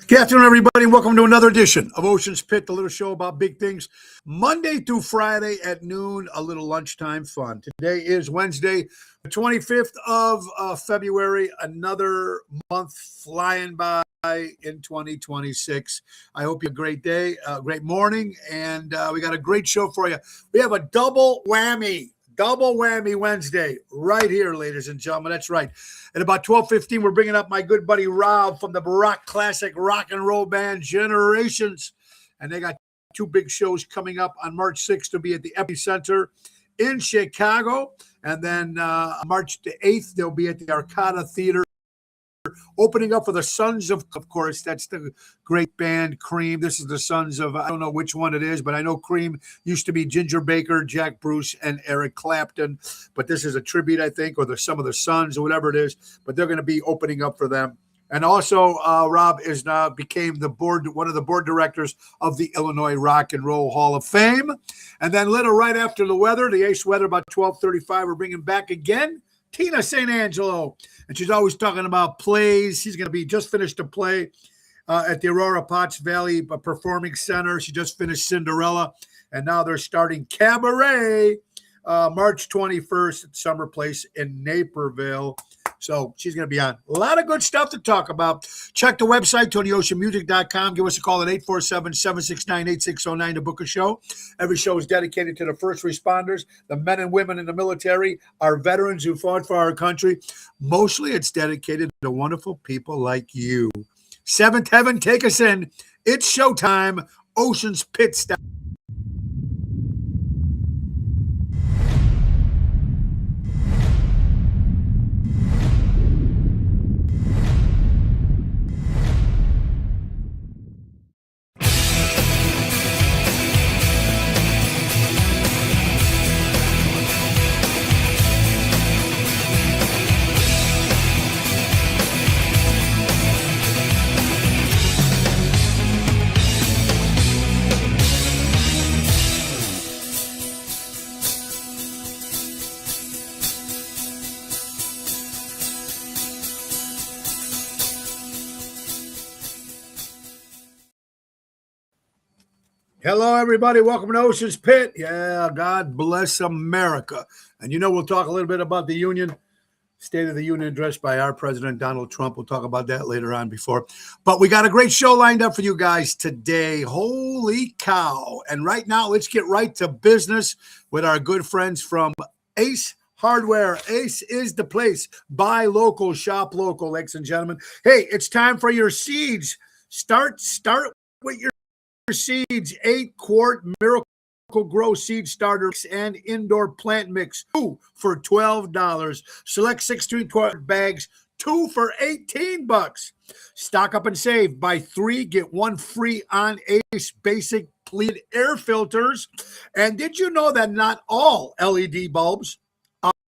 Good afternoon, everybody, and welcome to another edition of Ocean's Pit, the little show about big things. Monday through Friday at noon, a little lunchtime fun. Today is Wednesday, the 25th of February, another month flying by in 2026. I hope you have a great day, great morning, and we got a great show for you. We have a double whammy Wednesday right here, ladies and gentlemen. That's right. At about 12:15, we're bringing up my good buddy Rob from the Barack Classic rock and roll band Generations. And they got two big shows coming up on March 6th to be at the Epicenter in Chicago. And then March the 8th, they'll be at the Arcada Theater, opening up for the Sons of course, that's the great band Cream. This is the Sons of, I don't know which one it is, but I know Cream used to be Ginger Baker, Jack Bruce, and Eric Clapton. But this is a tribute, I think, or some of the Sons or whatever it is. But they're going to be opening up for them. And also, Rob is now became one of the board directors of the Illinois Rock and Roll Hall of Fame. And then little right after the weather, the Ace Weather, about 12:35, we're bringing back again Tina St. Angelo, and she's always talking about plays. She's going to be just finished a play at the Aurora Potts Valley Performing Center. She just finished Cinderella, and now they're starting Cabaret March 21st at Summer Place in Naperville. So she's going to be on. A lot of good stuff to talk about. Check the website, TonyOceanMusic.com. Give us a call at 847-769-8609 to book a show. Every show is dedicated to the first responders, the men and women in the military, our veterans who fought for our country. Mostly it's dedicated to wonderful people like you. Seventh Heaven, take us in. It's showtime. Ocean's Pit style. Hello, everybody. Welcome to Ocean's Pit. Yeah, God bless America. And we'll talk a little bit about the Union, State of the Union address by our President Donald Trump. We'll talk about that later on But we got a great show lined up for you guys today. Holy cow. And right now, let's get right to business with our good friends from Ace Hardware. Ace is the place. Buy local, shop local, ladies and gentlemen. Hey, it's time for your seeds. Start with your seeds, 8-quart Miracle Grow seed starters and indoor plant mix, 2 for $12. Select 16-quart bags, 2 for $18. Stock up and save. Buy 3, get 1 free on Ace basic pleated air filters. And did you know that not all LED bulbs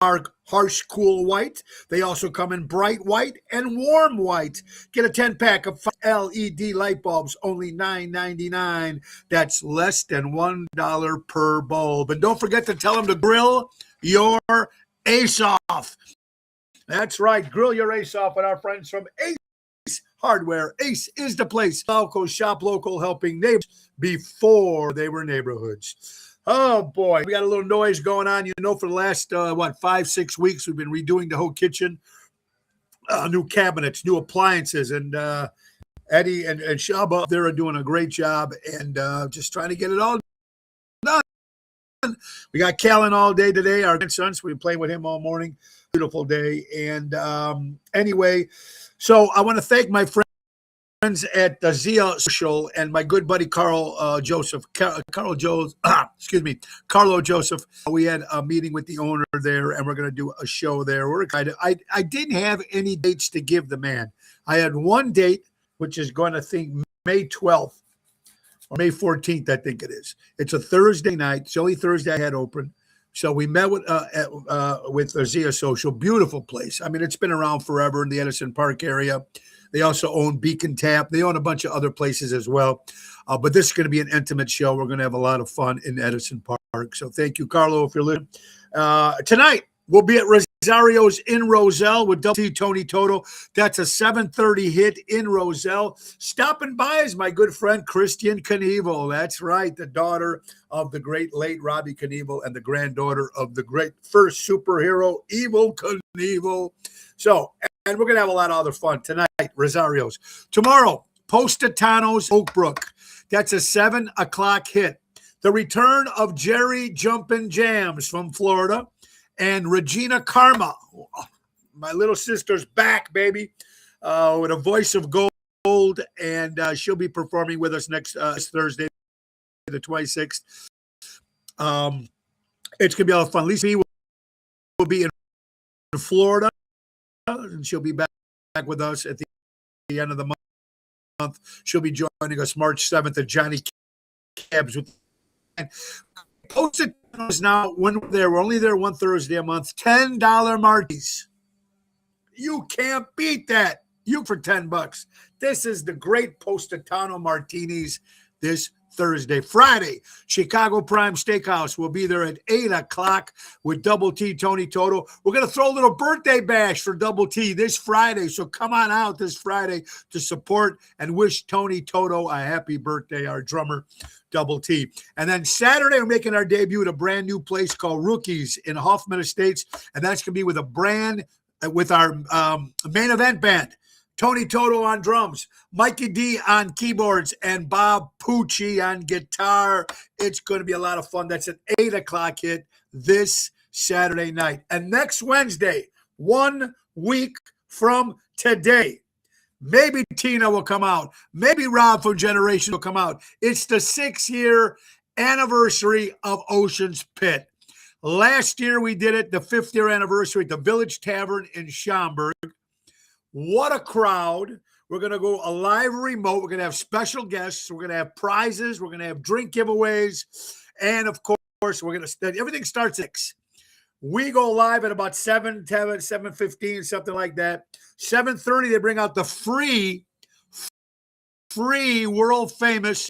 are harsh, cool white? They also come in bright white and warm white. Get a 10-pack of LED light bulbs, only $9.99. That's less than $1 per bulb. And don't forget to tell them to grill your ace off. That's right, grill your ace off with our friends from Ace Hardware. Ace is the place. Local, shop local, helping neighbors before they were neighborhoods. Oh, boy. We got a little noise going on. For the last, 5-6 weeks, we've been redoing the whole kitchen. New cabinets, new appliances. And Eddie and Shaba, they're doing a great job and just trying to get it all done. We got Callan all day today, our grandson. So we've been playing with him all morning. Beautiful day. And anyway, so I want to thank my friends at the Zia Social and my good buddy Carlo Joseph. We had a meeting with the owner there, and we're going to do a show there. We're excited. I didn't have any dates to give the man. I had one date, which is going to think May 12th or May 14th, I think it is. It's a Thursday night. It's the only Thursday I had open. So we met with Zia Social. Beautiful place. I mean, it's been around forever in the Edison Park area. They also own Beacon Tap. They own a bunch of other places as well. But this is going to be an intimate show. We're going to have a lot of fun in Edison Park. So thank you, Carlo, if you're listening. Tonight, we'll be at Rosario's in Roselle with Double T Tony Toto. That's a 7:30 hit in Roselle. Stopping by is my good friend Christian Knievel. That's right, the daughter of the great late Robbie Knievel and the granddaughter of the great first superhero, Evel Knievel. So, and we're going to have a lot of other fun tonight, Rosario's. Tomorrow, Positano's Oakbrook. That's a 7 o'clock hit. The return of Jerry Jumpin' Jams from Florida and Regina Karma. My little sister's back, baby, with a voice of gold, and she'll be performing with us next Thursday, the 26th. It's going to be a lot of fun. Lisa B will be in Florida, and she'll be back with us at the end of the month. She'll be joining us March 7th at Johnny Cabs with Positano's now, when we're only there one Thursday a month, $10 martinis. You can't beat that. You for $10. This is the great Positano martinis this Thursday. Friday, Chicago Prime Steakhouse will be there at 8 o'clock with Double T Tony Toto. We're going to throw a little birthday bash for Double T this Friday, so come on out this Friday to support and wish Tony Toto a happy birthday, our drummer, Double T. And then Saturday, we're making our debut at a brand new place called Rookies in Hoffman Estates, and that's going to be with our main event band. Tony Toto on drums, Mikey D on keyboards, and Bob Pucci on guitar. It's going to be a lot of fun. That's an 8 o'clock hit this Saturday night. And next Wednesday, 1 week from today, maybe Tina will come out. Maybe Rob from Generation will come out. It's the 6-year anniversary of Ocean's Pit. Last year we did it, the 5th year anniversary at the Village Tavern in Schaumburg. What a crowd. We're going to go a live remote. We're going to have special guests. We're going to have prizes. We're going to have drink giveaways. And, of course, we're going to – everything starts at 6. We go live at about 7:15, something like that. 7:30, they bring out the free world-famous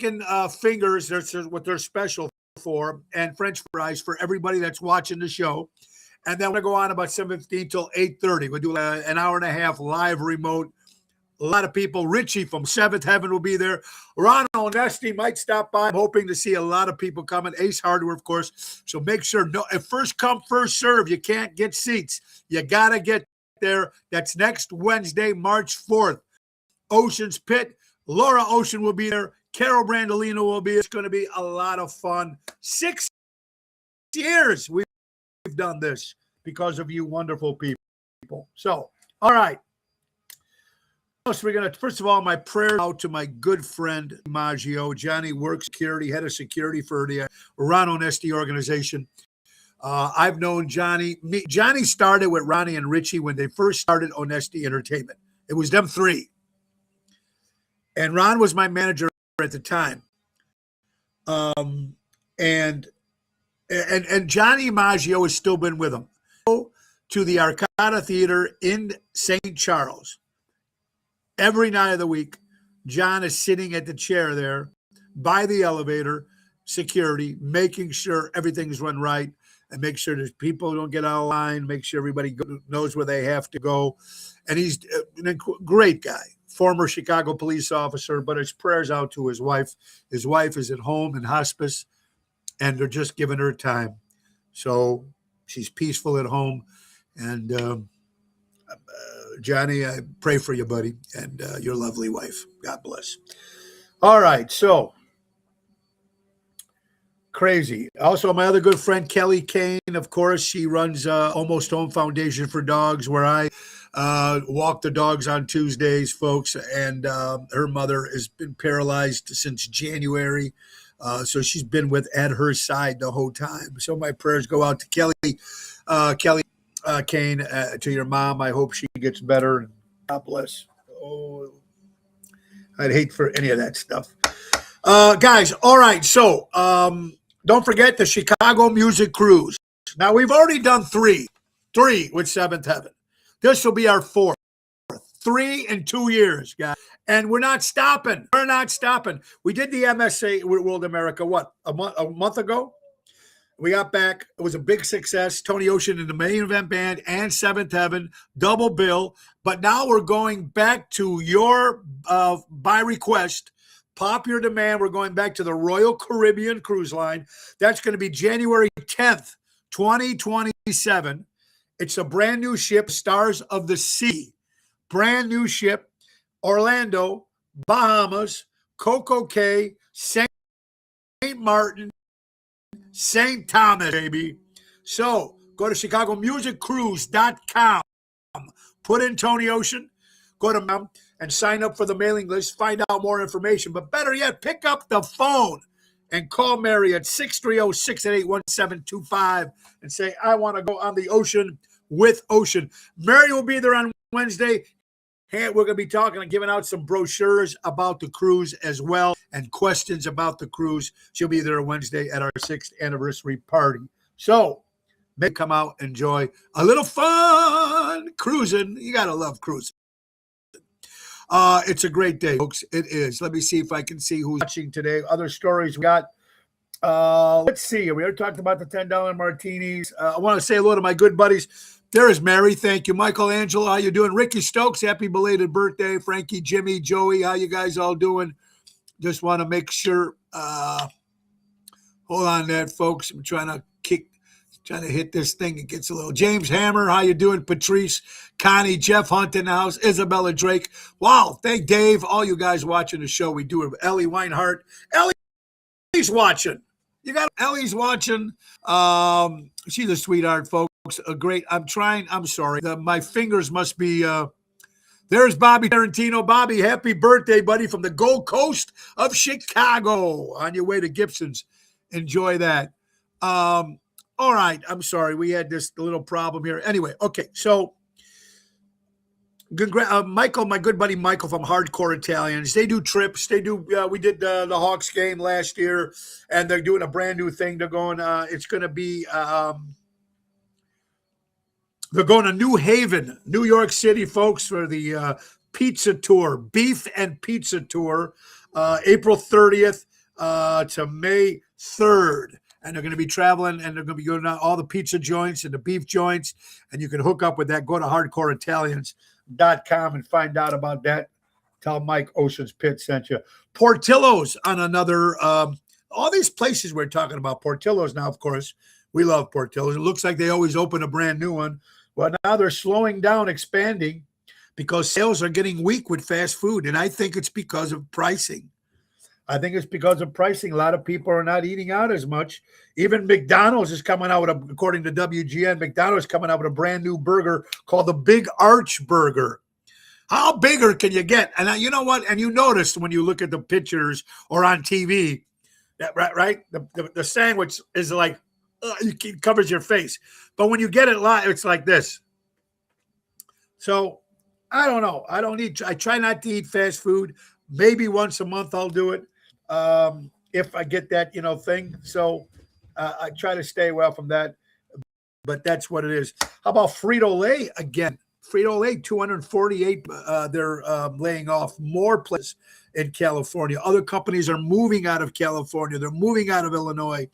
fingers. That's what they're special for, and French fries for everybody that's watching the show. And then we're going to go on about 7:15 till 8:30. We'll do an hour and a half live remote. A lot of people. Richie from Seventh Heaven will be there. Ron Onesti might stop by. I'm hoping to see a lot of people coming. Ace Hardware, of course. So make sure, if first come, first serve. You can't get seats. You got to get there. That's next Wednesday, March 4th. Ocean's Pit. Laura Ocean will be there. Carol Brandolino will be there. It's going to be a lot of fun. 6 years we've done this because of you wonderful people. So, all right. So we're going to, first of all, my prayer out to my good friend Maggio. Johnny works security, head of security for the Ron Onesti organization. I've known Johnny. Johnny started with Ronnie and Richie when they first started Onesti Entertainment. It was them 3. And Ron was my manager at the time. And Johnny Maggio has still been with him. To the Arcada Theater in St. Charles. Every night of the week, John is sitting at the chair there by the elevator, security, making sure everything's run right and make sure that people don't get out of line, make sure everybody knows where they have to go. And he's a great guy, former Chicago police officer, but his prayers out to his wife. His wife is at home in hospice, and they're just giving her time. So she's peaceful at home. And Johnny, I pray for you, buddy, and your lovely wife. God bless. All right, so crazy. Also, my other good friend, Kelly Kane, of course, she runs Almost Home Foundation for Dogs, where I walk the dogs on Tuesdays, folks, and her mother has been paralyzed since January, so she's been at her side the whole time. So my prayers go out to Kelly Kane, to your mom. I hope she gets better. God bless. Oh, I'd hate for any of that stuff. Guys, all right. So don't forget the Chicago Music Cruise. Now, we've already done three with Seventh Heaven. This will be our 4th. 3 in 2 years, guys. And we're not stopping. We did the MSA World America, what, a month ago? We got back. It was a big success. Tony Ocean in the main event band and Seventh Heaven, double bill. But now we're going back to your, by request, popular demand. We're going back to the Royal Caribbean Cruise Line. That's going to be January 10th, 2027. It's a brand new ship, Stars of the Sea. Brand new ship, Orlando, Bahamas, Coco Cay, St. Martin, St. Thomas, baby. So go to ChicagoMusicCruise.com. Put in Tony Ocean. Go to them and sign up for the mailing list. Find out more information. But better yet, pick up the phone and call Mary at 630-688-1725 and say, I want to go on the ocean with Ocean. Mary will be there on Wednesday. Hey, we're going to be talking and giving out some brochures about the cruise as well and questions about the cruise. She'll be there Wednesday at our 6th anniversary party. So may come out, enjoy a little fun cruising. You got to love cruising. It's a great day, folks. It is. Let me see if I can see who's watching today. Other stories we got. Let's see. We already talked about the $10 martinis. I want to say hello to my good buddies. There is Mary. Thank you. Michelangelo, how you doing? Ricky Stokes, happy belated birthday. Frankie, Jimmy, Joey, how you guys all doing? Just want to make sure. Hold on that, folks. I'm trying to hit this thing. It gets a little. James Hammer, how you doing? Patrice, Connie, Jeff Hunt in the house, Isabella Drake. Wow, thank Dave. All you guys watching the show. We do it. Ellie Weinhardt. Ellie's watching. You got Ellie's watching. She's a sweetheart, folks. A great. I'm sorry. My fingers must be. There's Bobby Tarantino. Bobby, happy birthday, buddy, from the Gold Coast of Chicago. On your way to Gibson's. Enjoy that. All right. I'm sorry. We had this little problem here. Anyway, okay. So, Michael, my good buddy Michael from Hardcore Italians. They do trips. They do. We did the Hawks game last year, and they're doing a brand new thing. They're going. It's going to be. They're going to New Haven, New York City, folks, for the pizza tour, beef and pizza tour, April 30th to May 3rd. And they're going to be traveling, and they're going to be going to all the pizza joints and the beef joints, and you can hook up with that. Go to hardcoreitalians.com and find out about that. Tell Mike Ocean's Pit sent you. Portillo's on another, all these places we're talking about. Portillo's now, of course. We love Portillo's. It looks like they always open a brand new one. Well, now they're slowing down, expanding, because sales are getting weak with fast food, and I think it's because of pricing. A lot of people are not eating out as much. Even McDonald's is coming out with, according to WGN, McDonald's is coming out with a brand new burger called the Big Arch Burger. How bigger can you get? And you know what? And you noticed when you look at the pictures or on TV, that right? The sandwich is like, it covers your face. But when you get it live, it's like this. So I don't know. I try not to eat fast food. Maybe once a month I'll do it. If I get that, thing. So I try to stay away from that. But that's what it is. How about Frito-Lay again? Frito-Lay, 248. They're laying off more places in California. Other companies are moving out of California. They're moving out of Illinois.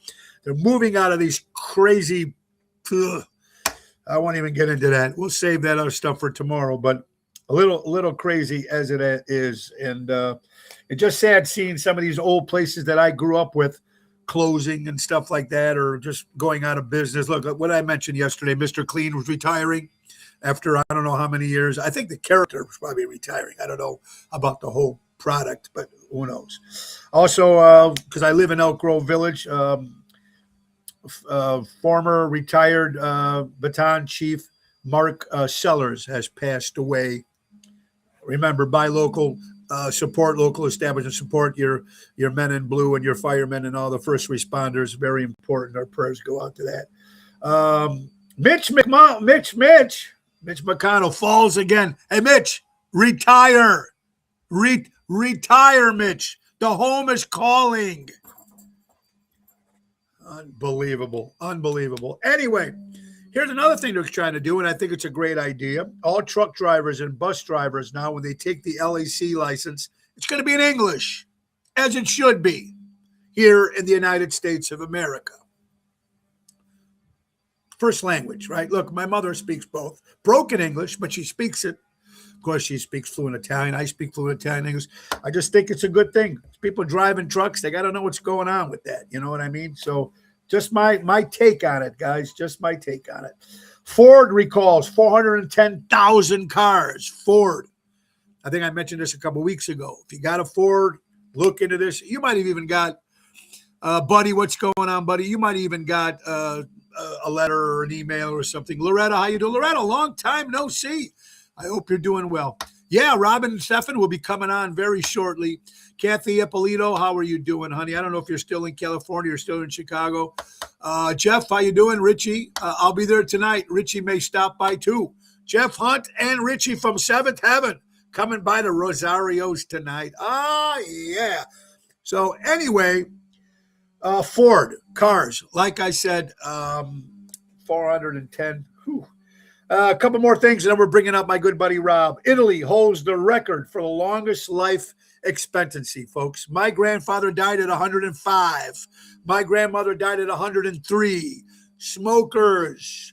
They're moving out of these crazy. I won't even get into that. We'll save that other stuff for tomorrow. But a little crazy as it is, and it's just sad seeing some of these old places that I grew up with closing and stuff like that, or just going out of business. Look, what I mentioned yesterday, Mr. Clean was retiring after I don't know how many years. I think the character was probably retiring. I don't know about the whole product, but who knows? Also, because I live in Elk Grove Village, former retired baton chief Mark Sellers has passed away. Remember, buy local, support local establishments, support your men in blue and your firemen and all the first responders. Very important. Our prayers go out to that. Mitch McConnell falls again. Hey, Mitch, retire. Retire, Mitch. The home is calling. Unbelievable. Anyway, here's another thing they're trying to do, and I think it's a great idea. All truck drivers and bus drivers now, when they take the LAC license, it's going to be in English, as it should be here in the United States of America. first language, right? Look, my mother speaks both broken English, but she speaks it. Of course, she speaks fluent Italian. I speak fluent Italian English. I just think it's a good thing. People driving trucks, they got to know what's going on with that. You know what I mean? So just my take on it, guys. Just my take on it. Ford recalls 410,000 cars. Ford. I think I mentioned this a couple weeks ago. If you got a Ford, look into this. You might have even got, buddy, what's going on, buddy? You might have even got a letter or an email or something. Loretta, how you doing? Loretta, long time no see. I hope you're doing well. Yeah, Robin and Stefan will be coming on very shortly. Kathy Ippolito, how are you doing, honey? I don't know if you're still in California or still in Chicago. Jeff, how you doing? Richie, I'll be there tonight. Richie may stop by too. Jeff Hunt and Richie from Seventh Heaven coming by the Rosario's tonight. Ah, yeah. So anyway, Ford cars, like I said, 410. Whew. A couple more things, and then we're bringing up my good buddy Rob. Italy holds the record for the longest life expectancy, folks. My grandfather died at 105. My grandmother died at 103. Smokers,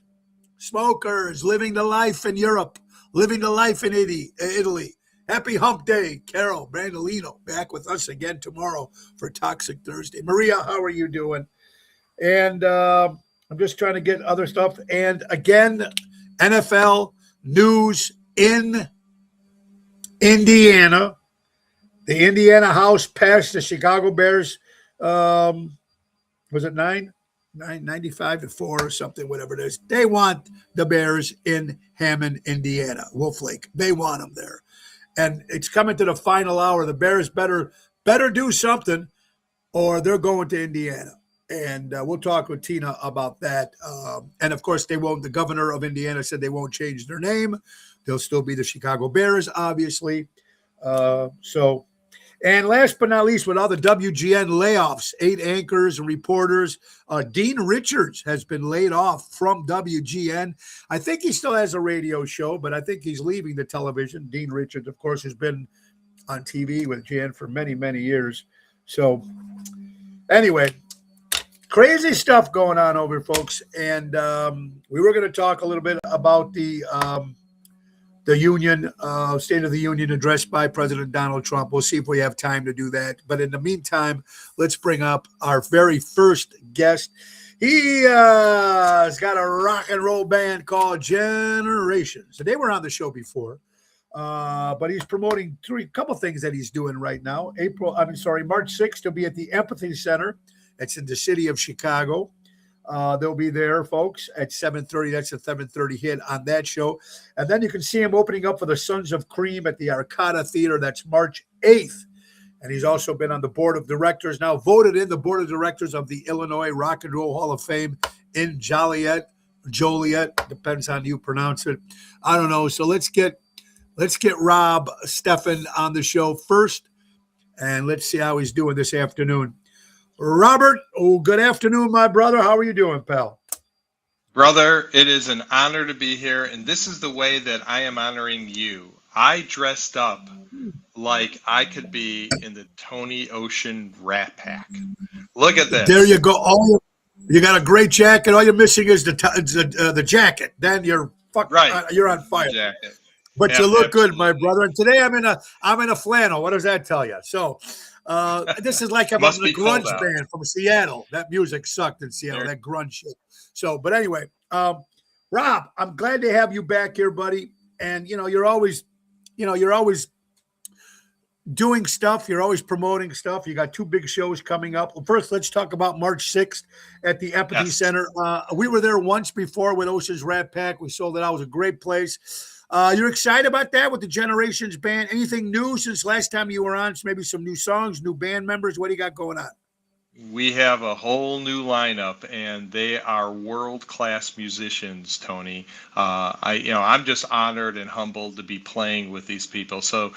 living the life in Europe, living the life in Italy. Happy Hump Day, Carol Brandolino, back with us again tomorrow for Toxic Thursday. Maria, how are you doing? And I'm just trying to get other stuff. And again, NFL news in Indiana. The Indiana House passed the Chicago Bears. Was it 95-4 or something, whatever it is. They want the Bears in Hammond, Indiana. Wolf Lake. They want them there. And it's coming to the final hour. The Bears better do something or they're going to Indiana. And we'll talk with Tina about that. And, of course, they won't. The governor of Indiana said they won't change their name. They'll still be the Chicago Bears, obviously. And last but not least, with all the WGN layoffs, 8 anchors and reporters, Dean Richards has been laid off from WGN. I think he still has a radio show, but I think he's leaving the television. Dean Richards, of course, has been on TV with GN for many, many years. So anyway, crazy stuff going on over, folks. And we were going to talk a little bit about the Union, State of the Union address by President Donald Trump. We'll see if we have time to do that. But in the meantime, let's bring up our very first guest. He has got a rock and roll band called Generations. And they were on the show before. But he's promoting a couple things that he's doing right now. March 6th, he'll be at the Empathy Center. It's in the city of Chicago. They'll be there, folks, at 7:30. That's a 7:30 hit on that show. And then you can see him opening up for the Sons of Cream at the Arcada Theater. That's March 8th. And he's also been on the board of directors, now voted in the board of directors of the Illinois Rock and Roll Hall of Fame in Joliet, depends on how you pronounce it. I don't know. So let's get Rob Stefan on the show first, and let's see how he's doing this afternoon. Robert, good afternoon, my brother. How are you doing, pal? Brother, it is an honor to be here, and this is the way that I am honoring you. I dressed up like I could be in the Tony Ocean Rat Pack. Look at this. There you go. You got a great jacket. All you're missing is the jacket. Then you're right. You're on fire. Jacket. But you look good, my brother. And today I'm in a flannel. What does that tell you? So this is like I'm in a grunge band from Seattle. That music sucked in Seattle. That grunge shit. So, but anyway, Rob, I'm glad to have you back here, buddy. And you're always doing stuff. You're always promoting stuff. You got 2 big shows coming up. Well, first, let's talk about March 6th at the Empathy Center. We were there once before with Ocean's Rat Pack. We sold it out. It was a great place. You're excited about that with the Generations band? Anything new since last time you were on? Maybe some new songs, new band members? What do you got going on? We have a whole new lineup, and they are world-class musicians, Tony. I'm just honored and humbled to be playing with these people. So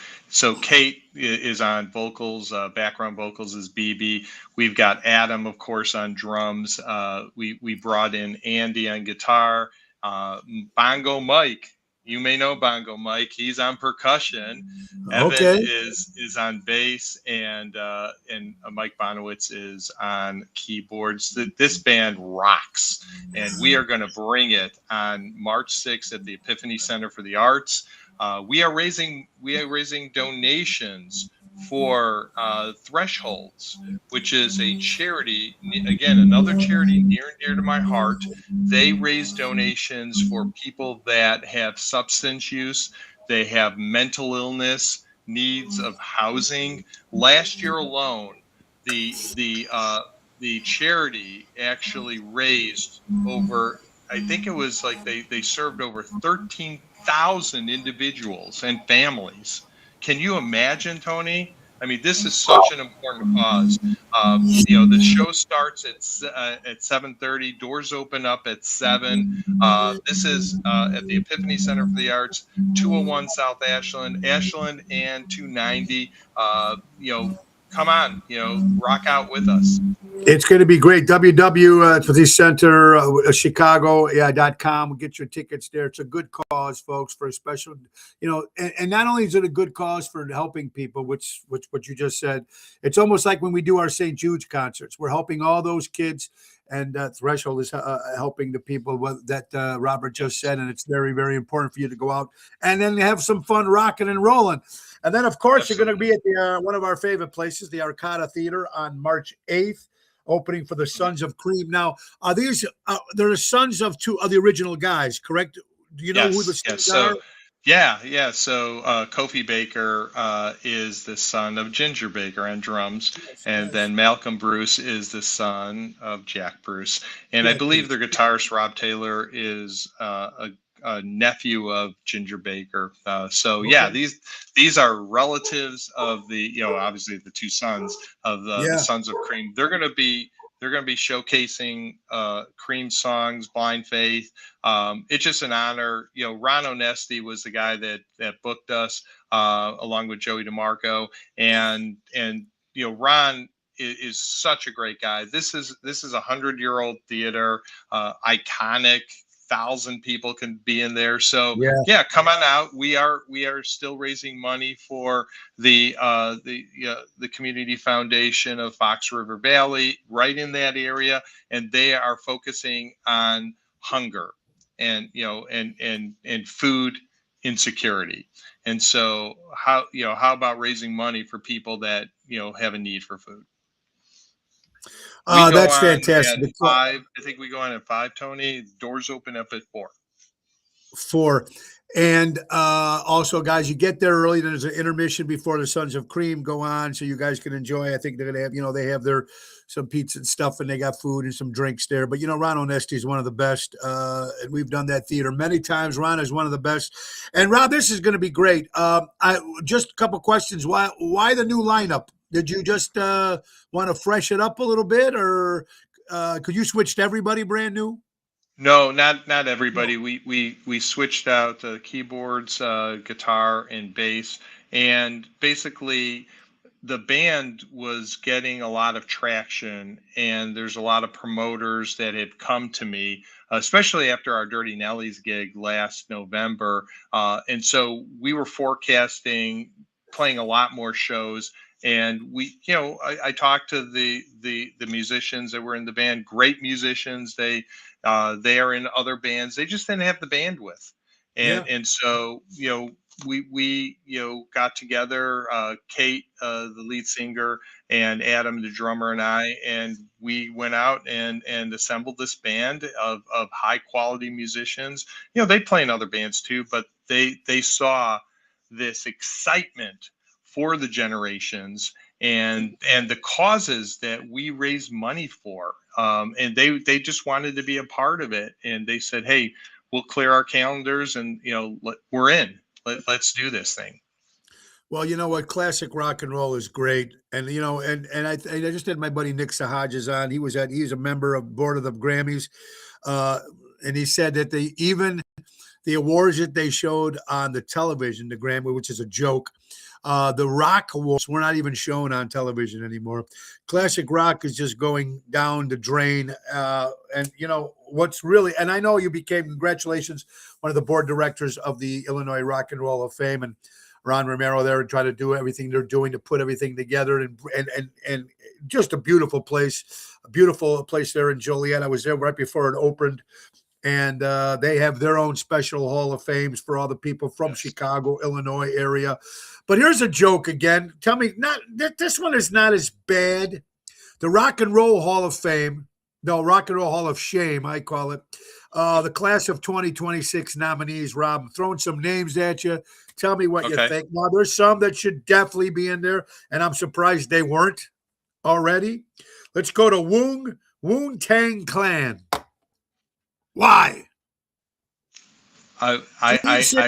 Kate is on vocals, background vocals is BB. We've got Adam, of course, on drums. We brought in Andy on guitar, Bongo Mike. You may know Bongo Mike. He's on percussion. Evan Okay. is on bass, and Mike Bonowitz is on keyboards. This band rocks, and we are going to bring it on March 6th at the Epiphany Center for the Arts. We are raising donations for Thresholds, which is a charity. Again, another charity near and dear to my heart. They raise donations for people that have substance use. They have mental illness, needs of housing. Last year alone, the charity actually raised over, I think it was like they served over 13,000 individuals and families. Can you imagine, Tony? I mean, this is such an important cause. The show starts at 7:30. Doors open up at 7. This is at the Epiphany Center for the Arts, 201 South Ashland, and 290. Come on, rock out with us. It's going to be great. Epiphany Center, Chicago.com. Get your tickets there. It's a good cause, folks, for a special, and not only is it a good cause for helping people, which what you just said, it's almost like when we do our St. Jude's concerts, we're helping all those kids, and Threshold is helping the people that Robert just said, and it's very, very important for you to go out and then have some fun rocking and rolling. And then, of course, Absolutely. You're going to be at one of our favorite places, the Arcada Theater, on March 8th. Opening for the Sons of Cream. Now, are these they're the sons of two of the original guys, correct? Do you know who the sons are? Yeah. So Kofi Baker is the son of Ginger Baker on drums, and then Malcolm Bruce is the son of Jack Bruce, and I believe their guitarist Rob Taylor is a nephew of Ginger Baker. These are relatives of the obviously the two sons of the Sons of Cream. They're going to be showcasing Cream songs, Blind Faith. It's just an honor. Ron Onesti was the guy that booked us along with Joey DeMarco, and Ron is such a great guy. This is a 100-year-old theater, iconic. 1,000 people can be in there. So come on out. We are still raising money for the community foundation of Fox River Valley, right in that area, and they are focusing on hunger and food insecurity. And so how about raising money for people that have a need for food? That's fantastic. At 5. I think we go on at 5, Tony. Doors open up at 4. 4. And also, guys, you get there early. There's an intermission before the Sons of Cream go on, so you guys can enjoy. I think they're going to have, they have some pizza and stuff, and they got food and some drinks there. But, Ron Onesti is one of the best, and we've done that theater many times. Ron is one of the best. And, Rob, this is going to be great. Just a couple questions. Why the new lineup? Did you just want to freshen it up a little bit, or could you switch to everybody brand new? No, not everybody. We switched out keyboards, guitar, and bass, and basically the band was getting a lot of traction, and there's a lot of promoters that have come to me, especially after our Dirty Nellies gig last November, and so we were forecasting playing a lot more shows. And I talked to the musicians that were in the band, great musicians. They are in other bands. They just didn't have the bandwidth. And so, we got together, Kate, the lead singer, and Adam, the drummer, and I, and we went out and assembled this band of high quality musicians. They play in other bands too, but they saw this excitement for the generations and the causes that we raise money for. And they just wanted to be a part of it. And they said, hey, we'll clear our calendars and, we're in. Let's do this thing. Well, you know what? Classic rock and roll is great. And, and I just had my buddy Nick Sahajas on. He's a member of board of the Grammys. And he said that even the awards that they showed on the television, the Grammy, which is a joke, The rock wars were not even shown on television anymore. Classic rock is just going down the drain. And you know what's really, and I know you became, congratulations, one of the board directors of the Illinois Rock and Roll of Fame, and Ron Romero there, and try to do everything they're doing to put everything together, and just a beautiful place there in Joliet. I was there right before it opened. And they have their own special Hall of Fames for all the people from Chicago, Illinois area. But here's a joke again. Tell me, this one is not as bad. The Rock and Roll Hall of Fame, no, Rock and Roll Hall of Shame, I call it. The class of 2026 nominees, Rob, I'm throwing some names at you. Tell me what you think. Now, there's some that should definitely be in there, and I'm surprised they weren't already. Let's go to Wu-Tang Clan. Why? I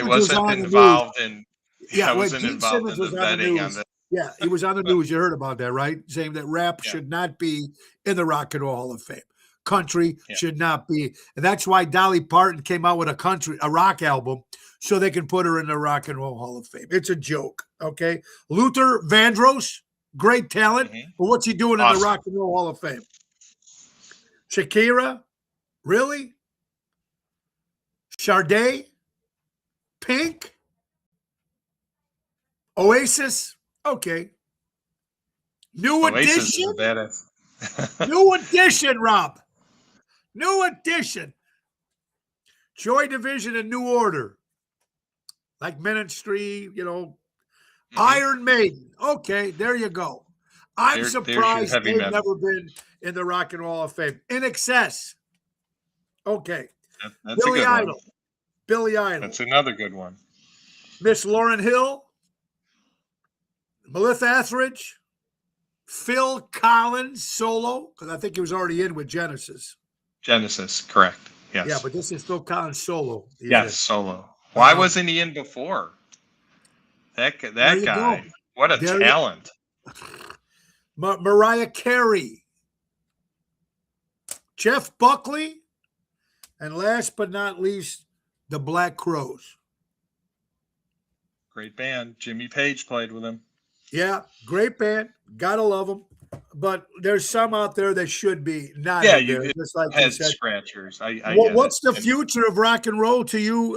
wasn't involved in. Yeah, I wasn't involved in the vetting on that. Yeah, he was on the news. You heard about that, right? Saying that rap should not be in the Rock and Roll Hall of Fame. Country should not be, and that's why Dolly Parton came out with a rock album, so they can put her in the Rock and Roll Hall of Fame. It's a joke, okay? Luther Vandross, great talent, but what's he doing in the Rock and Roll Hall of Fame? Shakira, really? Sade, Pink, Oasis, okay. New Edition, New Edition, Rob. New Edition. Joy Division and New Order, like Ministry, you know. Iron Maiden, okay, there you go. I'm surprised they've never been in the Rock and Roll Hall of Fame. In Excess, okay. That's Billy Idol. Billy Idol. That's another good one. Miss Lauryn Hill, Melissa Etheridge, Phil Collins solo, because I think he was already in with Genesis. Genesis, correct. Yes. Yeah, but this is Phil Collins solo. Yes, solo. Why wasn't he in before? That guy. Go. What a talent. Mariah Carey, Jeff Buckley, and last but not least, the Black Crowes. Great band. Jimmy Page played with them. Yeah, great band. Gotta love them. But there's some out there that should be not in there. Just like head scratchers. What's the future of rock and roll to you?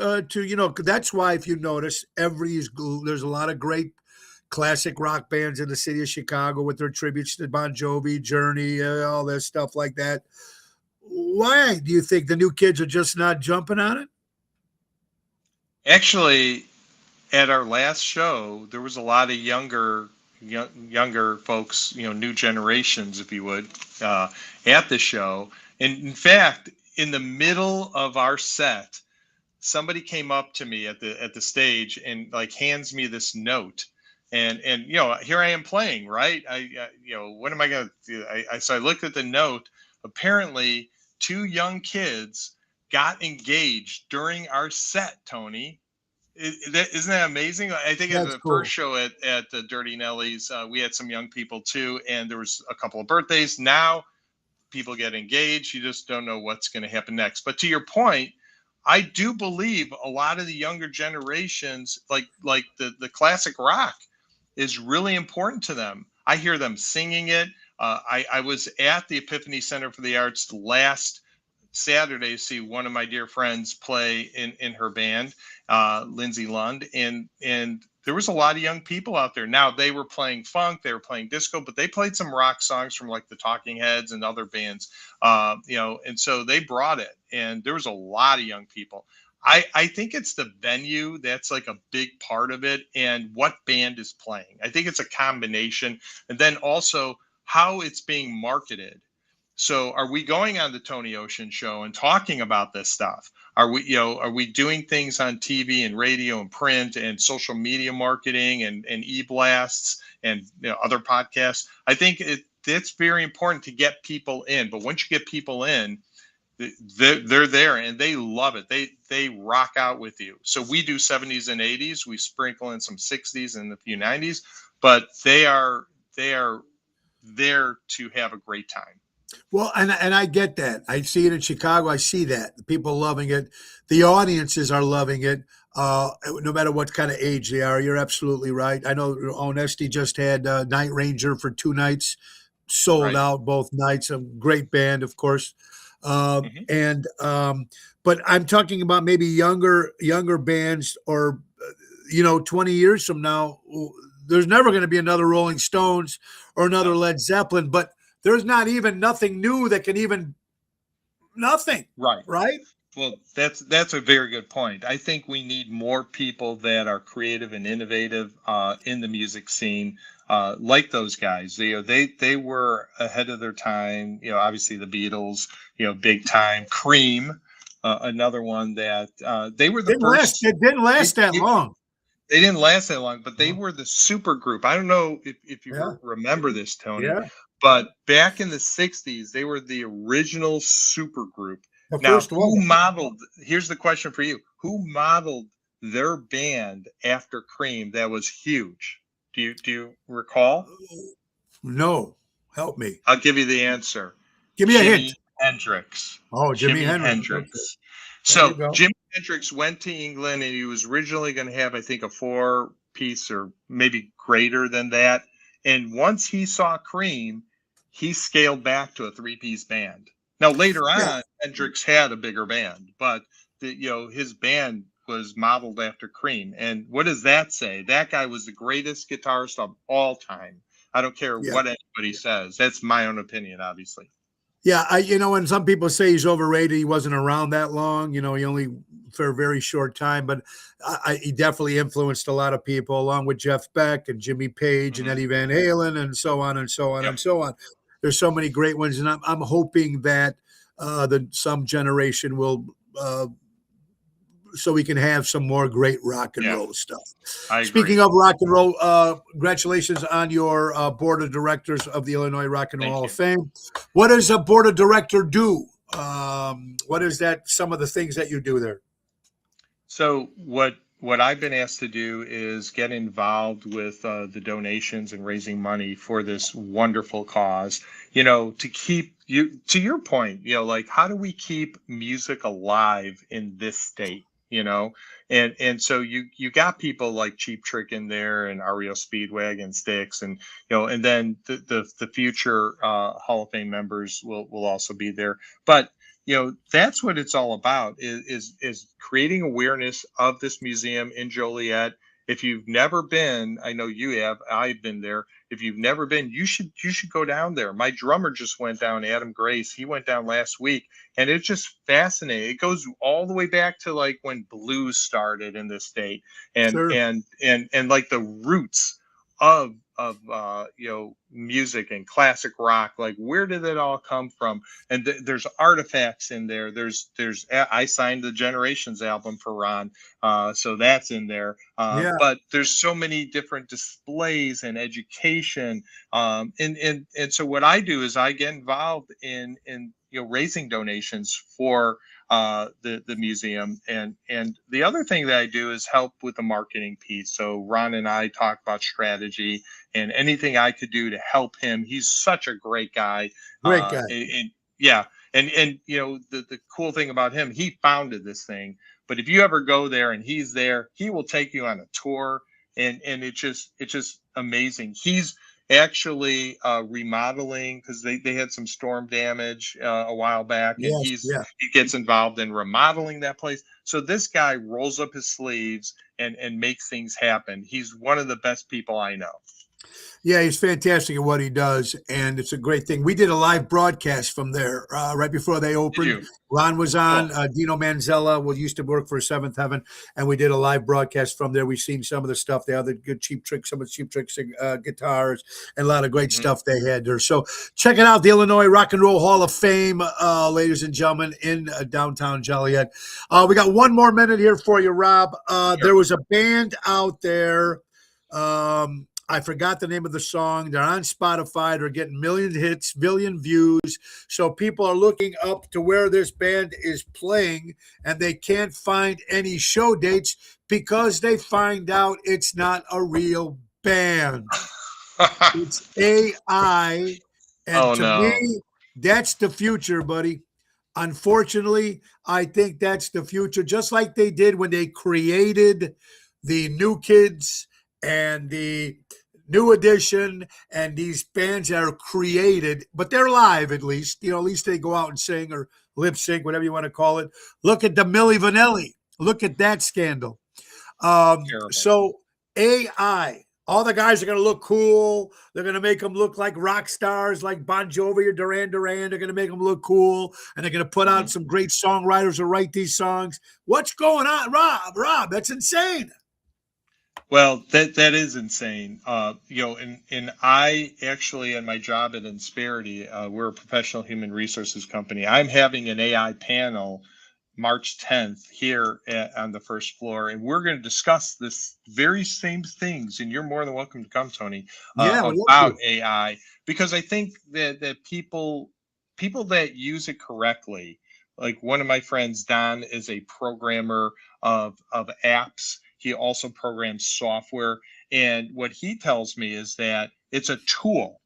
That's why, if you notice, there's a lot of great classic rock bands in the city of Chicago with their tributes to Bon Jovi, Journey, all that stuff like that. Why do you think the new kids are just not jumping on it? Actually, at our last show, there was a lot of younger folks, new generations, if you would, at the show. And in fact, in the middle of our set, somebody came up to me at the stage and like hands me this note. And here I am playing, right? What am I going to do? So I looked at the note. Apparently, 2 young kids got engaged during our set, Tony. Isn't that amazing? I think at the first show at the Dirty Nellies, we had some young people too, and there was a couple of birthdays. Now people get engaged. You just don't know what's going to happen next. But to your point, I do believe a lot of the younger generations, like the classic rock, is really important to them. I hear them singing it. I was at the Epiphany Center for the Arts last Saturday to see one of my dear friends play in her band, Lindsay Lund, and there was a lot of young people out there. Now they were playing funk, they were playing disco, but they played some rock songs from like the Talking Heads and other bands, and so they brought it, and there was a lot of young people. I think it's the venue that's like a big part of it, and what band is playing. I think it's a combination, and then also how it's being marketed. So are we going on the Tony Ocean Show and talking about this stuff? Are we doing things on TV and radio and print and social media marketing and e-blasts and other podcasts? I think it's very important to get people in. But once you get people in, they're there and they love it. They rock out with you. So we do 70s and 80s. We sprinkle in some 60s and a few 90s, but they are there to have a great time. Well, and I get that. I see it in Chicago. I see that. The people loving it. The audiences are loving it. no matter what kind of age they are. You're absolutely right. I know Onesti just had Night Ranger for 2 nights, sold Right. out both nights. A great band, of course. Hmm. And but I'm talking about maybe younger bands, or 20 years from now, there's never going to be another Rolling Stones or another No. Led Zeppelin, but there's not even nothing new that can even nothing, Right. right? Well, that's a very good point. I think we need more people that are creative and innovative in the music scene, like those guys. They were ahead of their time. Obviously the Beatles. Big time. Cream, another one that they were the Didn't last. first. It didn't They, last that they, long. they didn't last that long, but they Uh-huh. were the super group. I don't know if you Yeah, remember this, Tony, yeah. but back in the 60s, they were the original super group. The Now, first one. here's the question for you. Who modeled their band after Cream that was huge? Do you recall? No, help me. I'll give you the answer. Give me a hint. Jimi Hendrix. Oh, Jimi Jimi Hendrix. Okay, Hendrix. there you So go. Jimi Hendrix went to England and he was originally going to have, I think, a four-piece or maybe greater than that. And once he saw Cream, he scaled back to a three-piece band. Now later Yeah, on, Hendrix had a bigger band, but his band was modeled after Cream. And what does that say? That guy was the greatest guitarist of all time. I don't care yeah. what anybody says. That's my own opinion, obviously. Yeah, when some people say he's overrated, he wasn't around that long. He only for a very short time, but he definitely influenced a lot of people, along with Jeff Beck and Jimmy Page and Hmm. Eddie Van Halen, and so on and so on Yep. and so on. There's so many great ones, and I'm hoping that some generation will, so we can have some more great rock and Yeah, roll stuff. I Speaking agree. of rock and roll, congratulations on your board of directors of the Illinois Rock and Roll Thank Hall you. of Fame. What does a board of director do? What is that? Some of the things that you do there. So what I've been asked to do is get involved with the donations and raising money for this wonderful cause. To keep you to your point. Like how do we keep music alive in this state? And so you got people like Cheap Trick in there and REO Speedwagon, Styx, and and then the future Hall of Fame members will also be there. But that's what it's all about is creating awareness of this museum in Joliet. If you've never been, I know you have, I've been there. If you've never been, you should go down there. My drummer just went down, Adam Grace. He went down last week, and it's just fascinating. It goes all the way back to like when blues started in this state, and Sure. and like the roots of music and classic rock. Like where did it all come from? And there's artifacts in there. I signed the Generations album for Ron, so that's in there. Yeah. But there's so many different displays and education, and so what I do is I get involved in raising donations for the museum, and the other thing that I do is help with the marketing piece. So Ron and I talk about strategy and anything I could do to help him. He's such a great guy. Great guy. And yeah, and the cool thing about him, he founded this thing. But if you ever go there and he's there, he will take you on a tour, and it's just amazing. He's actually remodeling because they had some storm damage a while back, and Yes. Yeah. he gets involved in remodeling that place. So this guy rolls up his sleeves and makes things happen. He's one of the best people I know. Yeah, he's fantastic at what he does, and it's a great thing. We did a live broadcast from there right before they Did opened. you? Ron was on. Cool. Dino Manzella used to work for Seventh Heaven, and we did a live broadcast from there. We've seen some of the stuff, the other good Cheap Tricks, some of the Cheap Tricks guitars, and a lot of great Hmm. stuff they had there. So check it out, the Illinois Rock and Roll Hall of Fame, ladies and gentlemen, in downtown Joliet. We got one more minute here for you, Rob. Sure. There was a band out there. I forgot the name of the song. They're on Spotify. They're getting million hits, million views. So people are looking up to where this band is playing, and they can't find any show dates because they find out it's not a real band. It's AI. And Oh to no. me, that's the future, buddy. Unfortunately, I think that's the future, just like they did when they created the New Kids and the New Edition and these bands that are created, but they're live at least. You know, at least they go out and sing or lip sync, whatever you want to call it. Look at the Milli Vanilli. Look at that scandal. Terrible. So AI, all the guys are going to look cool. They're going to make them look like rock stars, like Bon Jovi or Duran Duran. They're going to make them look cool, and they're going to put out some great songwriters to write these songs. What's going on, Rob? Rob, that's insane. Well, that is insane. And I actually, in my job at Insperity, we're a professional human resources company. I'm having an AI panel March 10th here on the first floor, and we're going to discuss this very same things. And you're more than welcome to come, Tony, about AI, because I think that people that use it correctly, like one of my friends, Don, is a programmer of apps. He also programs software. And what he tells me is that it's a tool,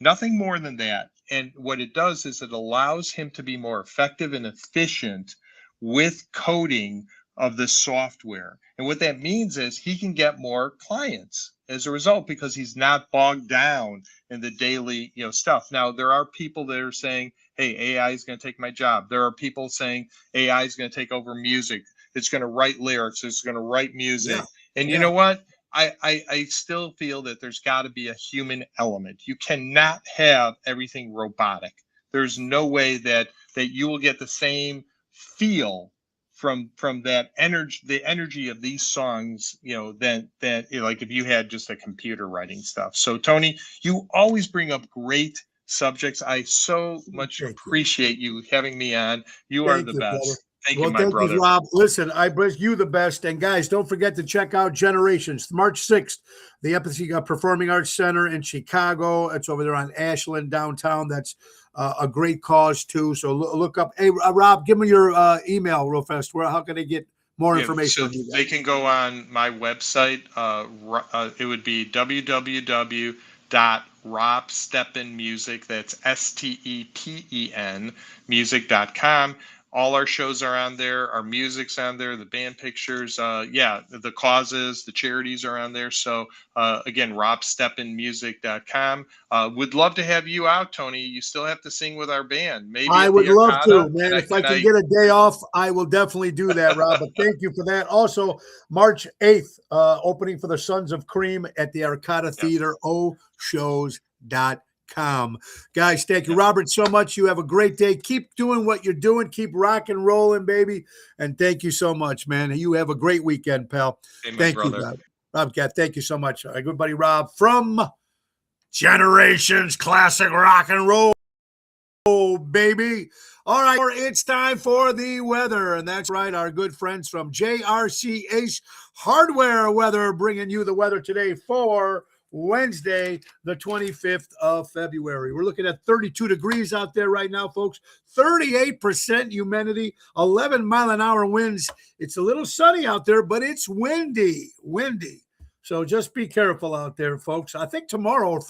nothing more than that. And what it does is it allows him to be more effective and efficient with coding of the software. And what that means is he can get more clients as a result, because he's not bogged down in the daily, stuff. Now, there are people that are saying, hey, AI is going to take my job. There are people saying AI is going to take over music. It's going to write lyrics. It's going to write music. Yeah. And you know what? I still feel that there's got to be a human element. You cannot have everything robotic. There's no way that you will get the same feel from that energy, the energy of these songs, than like if you had just a computer writing stuff. So Tony, you always bring up great subjects. I so much appreciate you having me on. You are the best. Brother. Thank you, my brother. You, Rob. Listen, I wish you the best. And guys, don't forget to check out Generations, March 6th, the Empathy Performing Arts Center in Chicago. It's over there on Ashland downtown. That's a great cause too. So look up. Hey, Rob, give me your email real fast. How can they get more information? So they can go on my website. It would be www.robsteppenmusic. That's STEPEN music.com. All our shows are on there. Our music's on there. The band pictures, the causes, the charities are on there. So again, robsteppenmusic.com. Would love to have you out, Tony. You still have to sing with our band. Maybe I would love to, man. If I can get a day off, I will definitely do that, Rob. But thank you for that. Also, March 8th, opening for the Sons of Cream at the Arcata Theater, oshows.com. Guys, thank you, Robert, so much. You have a great day. Keep doing what you're doing. Keep rock and rolling, baby. And thank you so much, man. You have a great weekend, pal. Hey, thank you, Rob Cat. Thank you so much. All right, good buddy Rob from Generations Classic Rock and Roll, baby. All right, it's time for the weather, and that's right, our good friends from JRC Ace Hardware Weather bringing you the weather today for Wednesday, the 25th of February. We're looking at 32 degrees out there right now, folks. 38% humidity, 11-mile-an-hour winds. It's a little sunny out there, but it's windy. So just be careful out there, folks. I think tomorrow or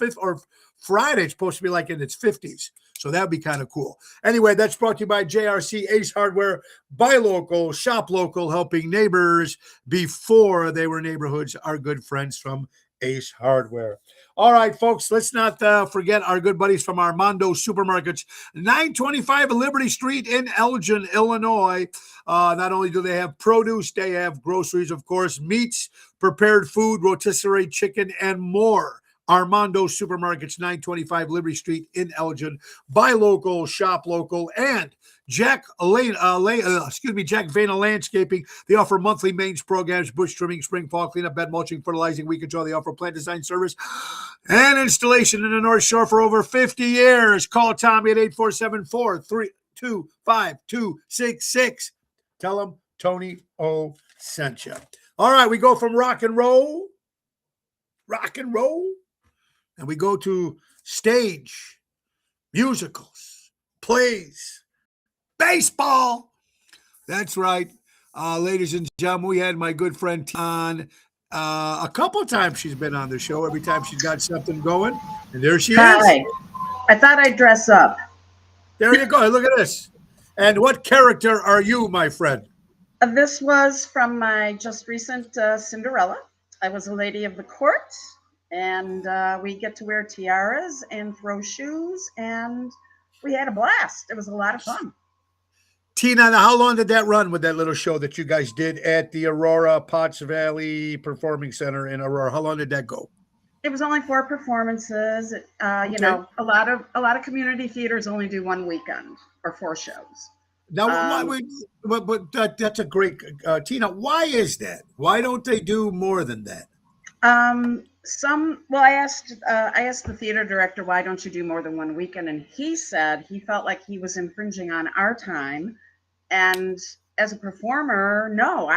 Friday, it's supposed to be like in its 50s. So that would be kind of cool. Anyway, that's brought to you by JRC Ace Hardware. Buy local, shop local, helping neighbors before they were neighborhoods. Our good friends from Ace Hardware. All right, folks, let's not forget our good buddies from Armando Supermarkets, 925 Liberty Street in Elgin, Illinois. Not only do they have produce, they have groceries, of course, meats, prepared food, rotisserie chicken, and more. Armando Supermarkets, 925 Liberty Street in Elgin. Buy local, shop local, and Jack Vana Landscaping. They offer monthly maintenance programs, bush trimming, spring, fall cleanup, bed mulching, fertilizing, weed control. They offer plant design service and installation in the North Shore for over 50 years. Call Tommy at 847-432-5266. Tell him Tony O sent you. All right, we go from rock and roll, and we go to stage, musicals, plays, baseball. That's right. Ladies and gentlemen, we had my good friend on a couple of times. She's been on the show. Every time she's got something going. And there she is. Hi. I thought I'd dress up. There you go. Look at this. And what character are you, my friend? This was from my just recent Cinderella. I was a lady of the court, and we get to wear tiaras and throw shoes, and we had a blast. It was a lot of fun. Tina, how long did that run with that little show that you guys did at the Aurora Potts Valley Performing Center in Aurora? How long did that go? It was only 4 performances. You know, a lot of community theaters only do one weekend or 4 shows. Now, that's a great Tina. Why is that? Why don't they do more than that? Well, I asked the theater director, why don't you do more than one weekend? And he said he felt like he was infringing on our time. And as a performer, no,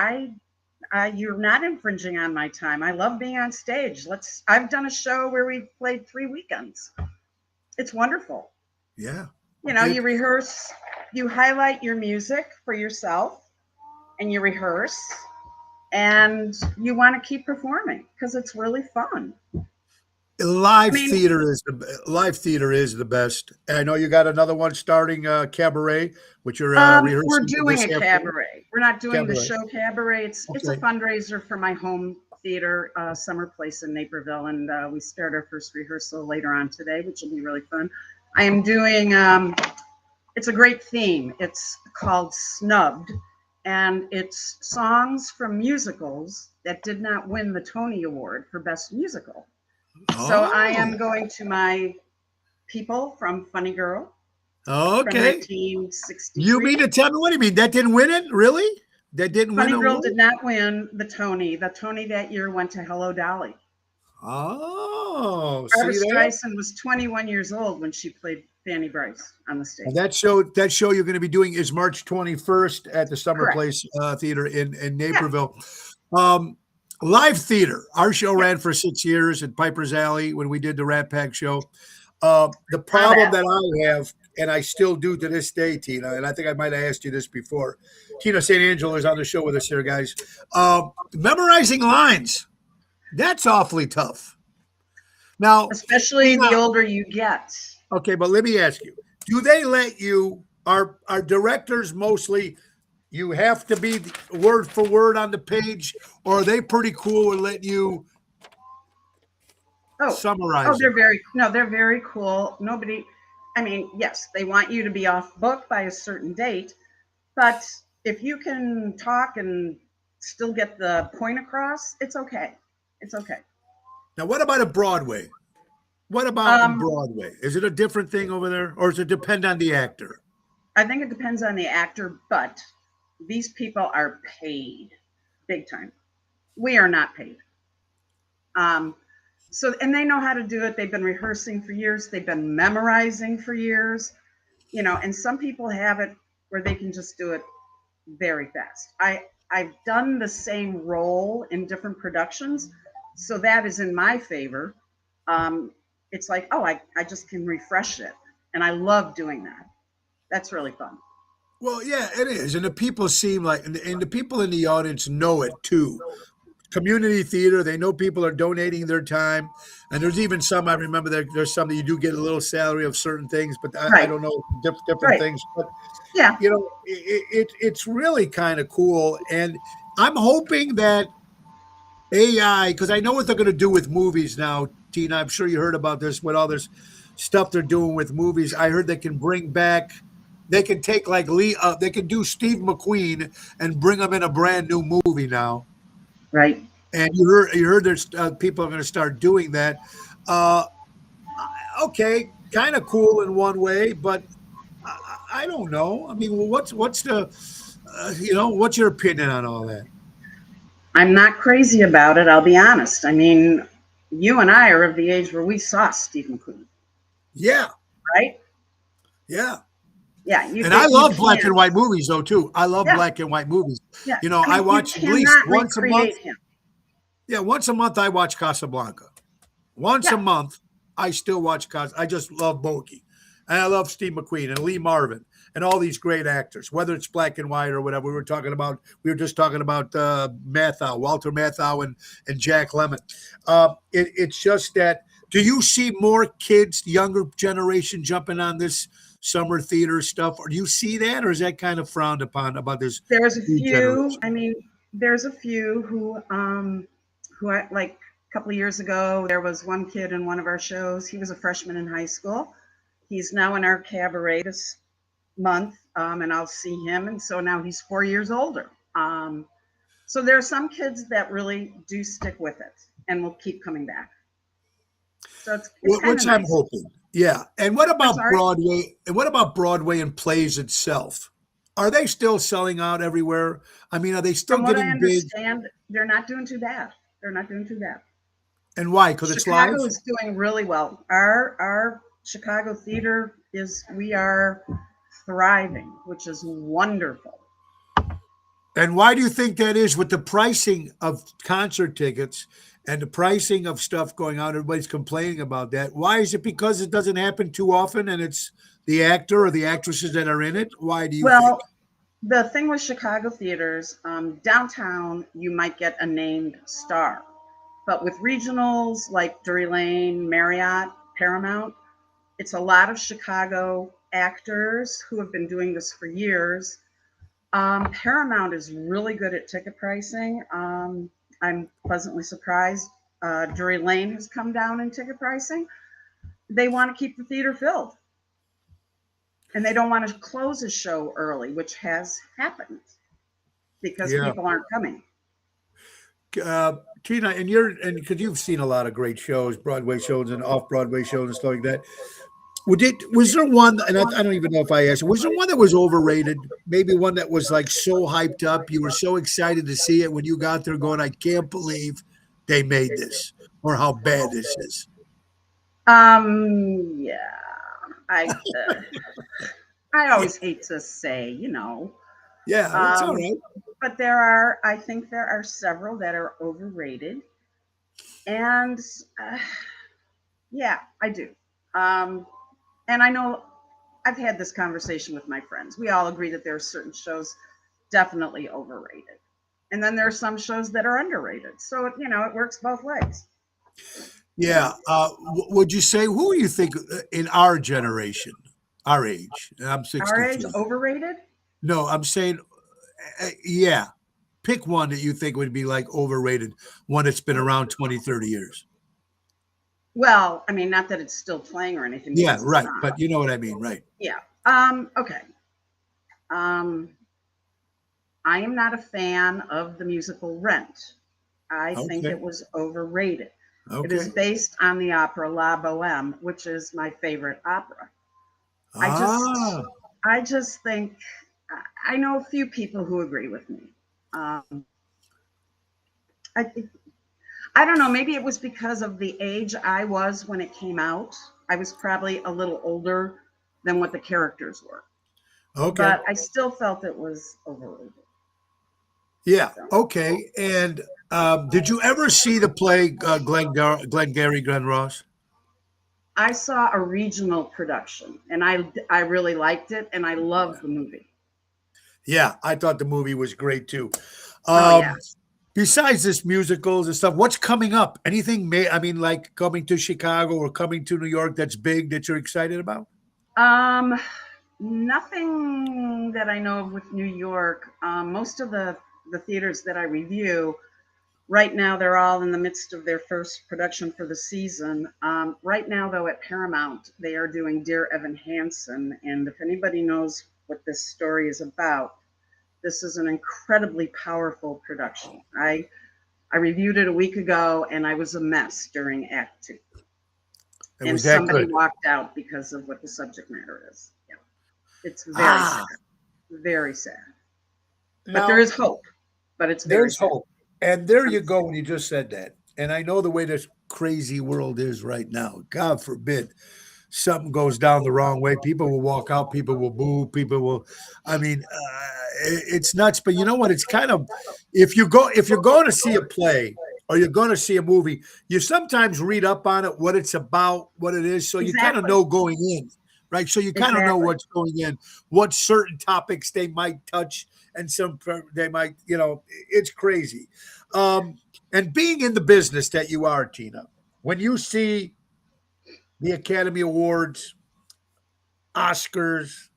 you're not infringing on my time. I love being on stage. I've done a show where we played 3 weekends. It's wonderful. Yeah. You know, you rehearse, you highlight your music for yourself, and you rehearse, and you want to keep performing because it's really fun. Live theater is the best. And I know you got another one starting, Cabaret, which you're rehearsing. We're doing a cabaret. We're not doing the show Cabaret. It's a fundraiser for my home theater, Summer Place in Naperville, and we start our first rehearsal later on today, which will be really fun. I am doing. It's a great theme. It's called Snubbed, and it's songs from musicals that did not win the Tony Award for Best Musical. So I am going to my people from Funny Girl. Okay. From 1963. You mean to tell me, what do you mean? That didn't win it? Really? That didn't win? Funny Girl did not win the Tony. The Tony that year went to Hello Dolly. Oh, Barbra Streisand was 21 years old when she played Fanny Brice on the stage. And that show you're going to be doing is March 21st at the Summer Place Theater in Naperville. Yeah. Live theater. Our show ran for 6 years at Piper's Alley when we did the Rat Pack show. The problem that I have, and I still do to this day, Tina, and I think I might have asked you this before. Tina St. Angelo is on the show with us here, guys. Memorizing lines. That's awfully tough. Now, especially the older you get. Okay, but let me ask you, do they let you, are directors mostly, you have to be word for word on the page, or are they pretty cool and let you summarize? They're very cool. Yes, they want you to be off book by a certain date, but if you can talk and still get the point across, it's okay. It's okay. Now, what about a Broadway? What about Broadway? Is it a different thing over there, or does it depend on the actor? I think it depends on the actor, but these people are paid big time. We are not paid. And they know how to do it. They've been rehearsing for years. They've been memorizing for years, and some people have it where they can just do it very fast. I've done the same role in different productions, so that is in my favor. It's like, I just can refresh it. And I love doing that. That's really fun. Well, yeah, it is. And the people seem like, and the people in the audience know it too. Community theater, they know people are donating their time. And there's even some, I remember there's some that you do get a little salary of certain things, but I don't know, different things. But, yeah, it's really kind of cool. And I'm hoping that AI, because I know what they're going to do with movies now, Tina. I'm sure you heard about this, with all this stuff they're doing with movies. I heard they can bring back, they can take like they can do Steve McQueen and bring him in a brand new movie now. Right. And you heard there's people are going to start doing that. Okay, kind of cool in one way, but I don't know. I mean, what's the, what's your opinion on all that? I'm not crazy about it. I'll be honest. I mean, you and I are of the age where we saw Steve McQueen. Yeah. Right? Yeah. Yeah. And I love black and white movies, though, too. I love black and white movies. Yeah. I watch at least once a month. Him. Yeah, once a month I watch Casablanca. Once a month, I still watch Casablanca. I just love Bogey. And I love Steve McQueen and Lee Marvin and all these great actors, whether it's black and white or whatever. We were just talking about Walter Matthau and Jack Lemmon. It's just that Do you see more kids, younger generation, jumping on this summer theater stuff, or do you see that, or is that kind of frowned upon about this There's a new few. generation? I mean, there's a few who I, like a couple of years ago, there was one kid in one of our shows. He was a freshman in high school. He's now in our cabaret this month, and I'll see him. And so now he's 4 years older. So there are some kids that really do stick with it and will keep coming back. So it's kind Which of I'm nice. hoping. Yeah. And what I'm about sorry. Broadway? And what about Broadway and plays itself? Are they still selling out everywhere? I mean, are they still From what I getting big? understand, they're not doing too bad. They're not doing too bad. And why? Because it's live? Chicago is doing really well. Our Chicago theater we are thriving, which is wonderful. And why do you think that is with the pricing of concert tickets and the pricing of stuff going on? Everybody's complaining about that. Why is it because it doesn't happen too often and it's the actor or the actresses that are in it? Why do you think? Well, the thing with Chicago theaters, downtown, you might get a named star. But with regionals like Drury Lane, Marriott, Paramount, it's a lot of Chicago actors who have been doing this for years. Paramount is really good at ticket pricing. I'm pleasantly surprised. Drury Lane has come down in ticket pricing. They want to keep the theater filled. And they don't want to close a show early, which has happened because Yeah. people aren't coming. Tina, and because you've seen a lot of great shows, Broadway shows and off-Broadway shows and stuff like that. Was there one, and I don't even know if I asked, was there one that was overrated? Maybe one that was like so hyped up, you were so excited to see it when you got there going, I can't believe they made this, or how bad this is. Yeah, I always hate to say, Yeah, it's all right. but I think there are several that are overrated, and yeah, I do. And I know I've had this conversation with my friends. We all agree that there are certain shows definitely overrated, and then there are some shows that are underrated. So it works both ways. Yeah. Would you say, who do you think in our generation, our age? I'm Our age 62. overrated? No, I'm saying, yeah. Pick one that you think would be like overrated, one that's been around 20, 30 years. Well, I mean, not that it's still playing or anything. Yeah, because it's right. not. But you know what I mean, right? Yeah. Okay. I am not a fan of the musical Rent. I think Okay. it was overrated. It Okay. is based on the opera La Boheme, which is my favorite opera. Ah, I just think I know a few people who agree with me. I I don't know. Maybe it was because of the age I was when it came out. I was probably a little older than what the characters were, okay. but I still felt it was overrated. Yeah. Okay. And did you ever see the play Glengarry Glen Ross? I saw a regional production, and I really liked it, and I loved the movie. Yeah, I thought the movie was great too. Oh yeah. Besides this musicals and stuff, what's coming up? Anything like coming to Chicago or coming to New York that's big that you're excited about? Nothing that I know of with New York. Most of the theaters that I review right now, they're all in the midst of their first production for the season. Right now, though, at Paramount, they are doing Dear Evan Hansen, and if anybody knows what this story is about, this is an incredibly powerful production. I reviewed it a week ago, and I was a mess during Act 2. It And was that somebody good. walked out because of what the subject matter is. Yeah. It's very Ah, sad. Very sad. But now there is hope. But it's very there's sad. hope. And there you go when you just said that. And I know the way this crazy world is right now. God forbid something goes down the wrong way. People will walk out. People will boo. People will. I mean, it's nuts. But you know what? It's kind of if you're going to see a play or you're going to see a movie, you sometimes read up on it, what it's about, what it is, so you kind of Exactly. know going in, right? So you kind of know Exactly. what's going in, what certain topics they might touch, and some they might, it's crazy. And being in the business that you are, Tina, when you see the Academy Awards, Oscars,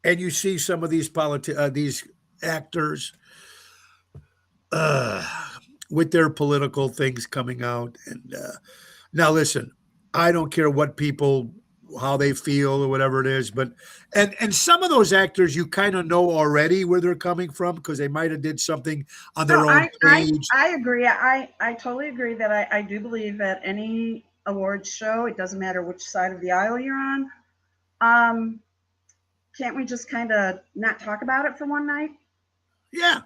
and you see some of these actors uh, with their political things coming out. And now, listen, I don't care what people how they feel or whatever it is, but and some of those actors you kind of know already where they're coming from because they might have did something on their No, own page. I agree. I totally agree that I do believe that any awards show, it doesn't matter which side of the aisle you're on. Can't we just kind of not talk about it for one night? Yeah,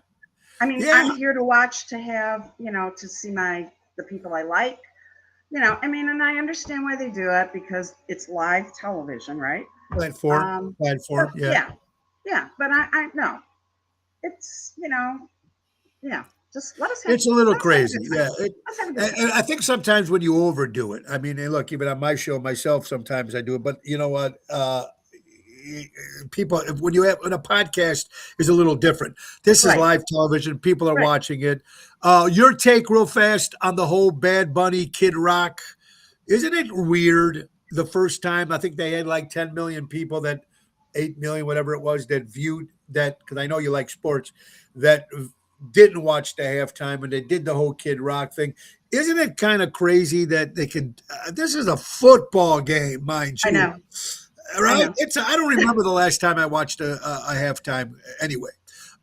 I mean, yeah, I'm here to watch, to have, to see the people I like. I mean, and I understand why they do it because it's live television, right? platform, But yeah. yeah. But I no, it's yeah. Just let us have. It's a little Let us have a crazy, good yeah. time. Let's have a good And time. I think sometimes when you overdo it, I mean, and look, even on my show myself, sometimes I do it. But you know what? People, when a podcast is a little different. This is Right, live television. People are right. watching it. Your take, real fast, on the whole Bad Bunny Kid Rock. Isn't it weird? The first time, I think they had like 10 million people, that 8 million, whatever it was, that viewed that, because I know you like sports, that didn't watch the halftime, and they did the whole Kid Rock thing. Isn't it kind of crazy that they could? This is a football game, mind I you, know. I right? know. I don't remember the last time I watched a halftime anyway.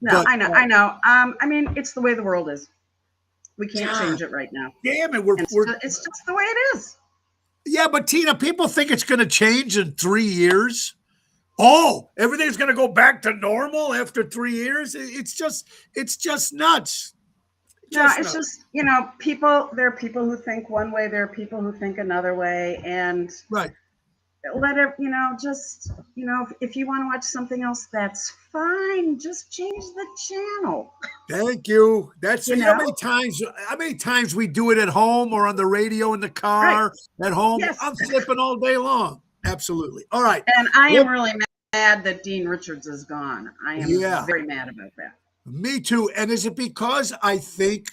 No, But I know. I know. I mean, it's the way the world is. We can't God change it right now. damn it, It's just the way it is. yeah. But Tina, people think it's going to change in 3 years. Oh, everything's going to go back to normal after 3 years. It's just nuts. No, Just it's nuts. just, people, there are people who think one way, there are people who think another way. And Right. let it, if you want to watch something else, that's fine. Just change the channel. Thank you. That's You how know? many times we do it at home or on the radio in the Right. car at home. Yes. I'm flipping all day long. Absolutely. All right. And I Yep. am really mad that Dean Richards is gone. I am Yeah. very mad about that. Me too. And is it because I think,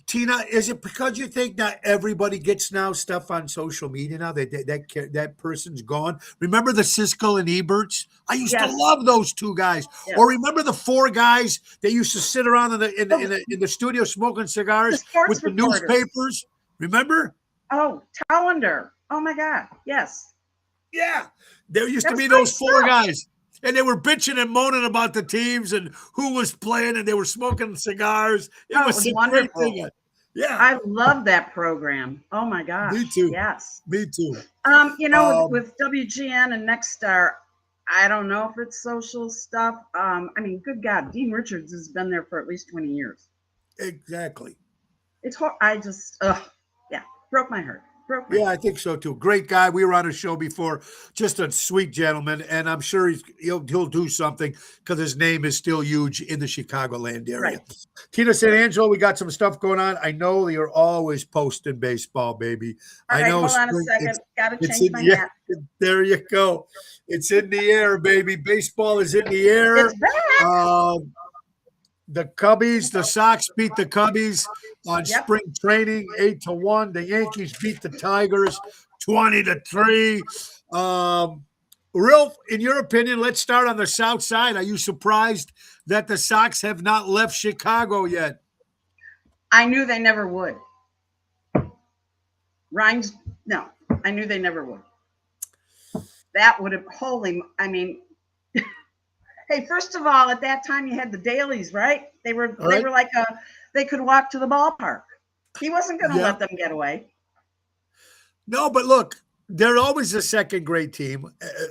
Tina, is it because you think that everybody gets now stuff on social media now? That person's gone. Remember the Siskel and Eberts? I used to Yes. love those two guys. Yes. Or remember the four guys that used to sit around in the studio smoking The cigars sports with the reporters. newspapers? Remember? Oh, Tallender. Oh my God. Yes. Yeah. There used to That's be great those four stuff. guys. And they were bitching and moaning about the teams and who was playing, and they were smoking cigars. It Oh, it was was a great wonderful. thing. Yeah, I love that program. Oh my gosh. me too. Yes. Me too. With WGN and Nextstar, I don't know if it's social stuff. I mean, good God, Dean Richards has been there for at least 20 years. Exactly. It's I just, yeah, broke my heart. Broke my Yeah, heart. I think so too. Great guy. We were on a show before. Just a sweet gentleman, and I'm sure he'll do something because his name is still huge in the Chicagoland area. Right. Tina San Angelo, we got some stuff going on. I know you're always posting baseball, baby. All I right, know. hold on a spring- second. Got to It's change in my the hat. There you go. It's in the air, baby. Baseball is in the air. It's back. The Cubbies, the Sox beat the Cubbies on Yep. spring training 8-1. The Yankees beat the Tigers 20-3. Real, in your opinion, let's start on the South Side. Are you surprised that the Sox have not left Chicago yet? I knew they never would. No, I knew they never would. That would have, I mean, hey, first of all, at that time you had the dailies, right? They were like they could walk to the ballpark. He wasn't going to let them get away. No, but look, they're always a second grade team,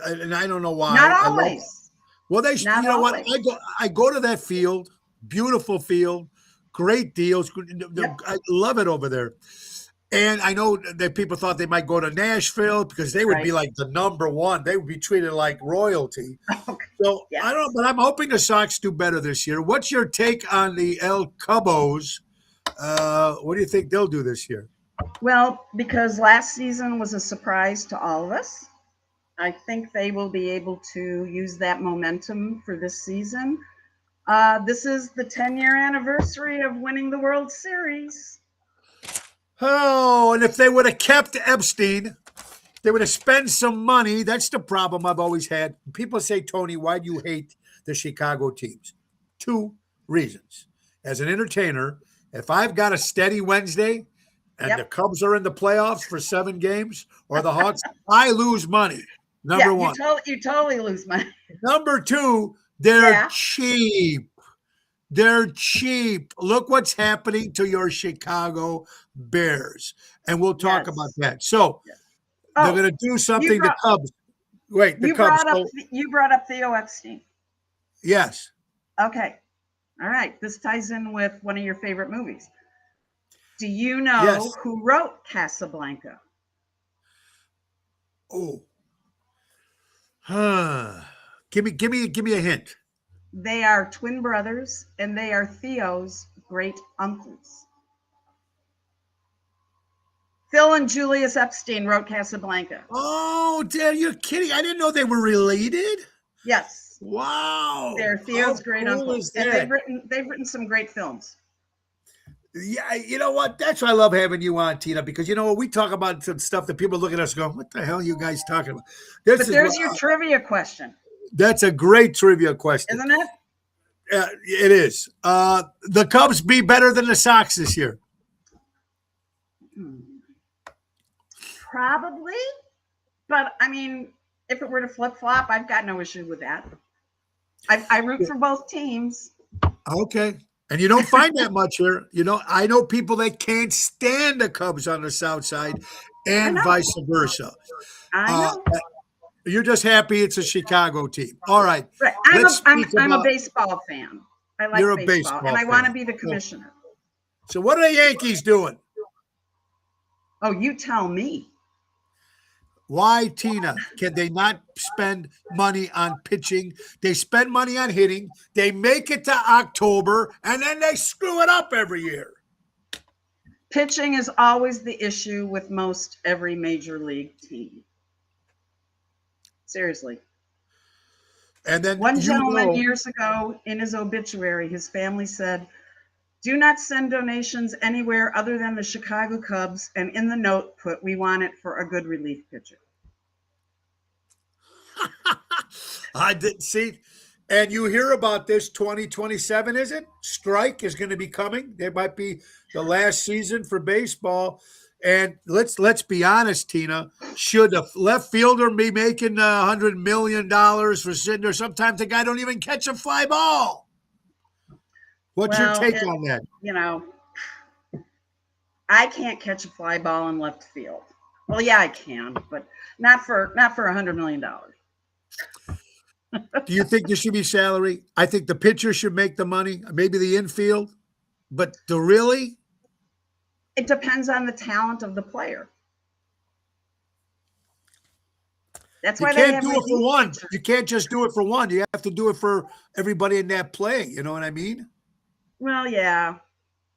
and I don't know why. Not always. Well, Not you know what? always. I go to that field, beautiful field, great deals. Yep. I love it over there. And I know that people thought they might go to Nashville because they would be like the number one. They would be treated like royalty. Okay. So Yes. I don't know, but I'm hoping the Sox do better this year. What's your take on the El Cubos? What do you think they'll do this year? Well, because last season was a surprise to all of us, I think they will be able to use that momentum for this season. This is the 10-year anniversary of winning the World Series. Oh, and if they would have kept Epstein, They would have spent some money. That's the problem I've always had. People say, Tony, why do you hate the Chicago teams? 2 reasons. As an entertainer, if I've got a steady Wednesday and the Cubs are in the playoffs for 7 games or the Hawks, I lose money. Number one. You totally lose money. Number 2, they're cheap. They're cheap. Look what's happening to your Chicago Bears. And we'll talk about that. So they're going to do something. The Cubs. Wait, the Cubs. You brought up Theo Epstein. Yes. Okay. All right. This ties in with one of your favorite movies. Do you know who wrote Casablanca? Oh. Give me a hint. They are twin brothers, and they are Theo's great uncles. Phil and Julius Epstein wrote Casablanca. Oh, Dad, you're kidding. I didn't know they were related. Yes. Wow. They're Theo's great uncles. And they've written some great films. Yeah, you know what? That's why I love having you on, Tina, because you know what? We talk about some stuff that people look at us and go, what the hell are you guys talking about? But there's your trivia question. That's a great trivia question. Isn't it? It is. The Cubs be better than the Sox this year. Probably. But, I mean, if it were to flip-flop, I've got no issue with that. I root for both teams. Okay. And you don't find that much here. You know, I know people that can't stand the Cubs on the South Side and vice versa. I know. You're just happy it's a Chicago team. All right. Right. I'm a baseball fan. I like baseball, and I want to be the commissioner. So what are the Yankees doing? Oh, you tell me. Why, Tina, can they not spend money on pitching? They spend money on hitting. They make it to October, and then they screw it up every year. Pitching is always the issue with most every major league team. Seriously. And then one gentleman years ago in his obituary, his family said, "Do not send donations anywhere other than the Chicago Cubs," and in the note put, "We want it for a good relief pitcher." I didn't see. And you hear about this 2027, is it? Strike is going to be coming. There might be the last season for baseball. And let's be honest, Tina. Should a left fielder be making $100 million for sitting there? Sometimes the guy don't even catch a fly ball. What's your take on that? You know, I can't catch a fly ball in left field. Well, yeah, I can, but not for $100 million. Do you think there should be salary? I think the pitcher should make the money, maybe the infield, but really? It depends on the talent of the player. That's why you can't do it for one. You can't just do it for one. You have to do it for everybody in that play. You know what I mean? Well, yeah.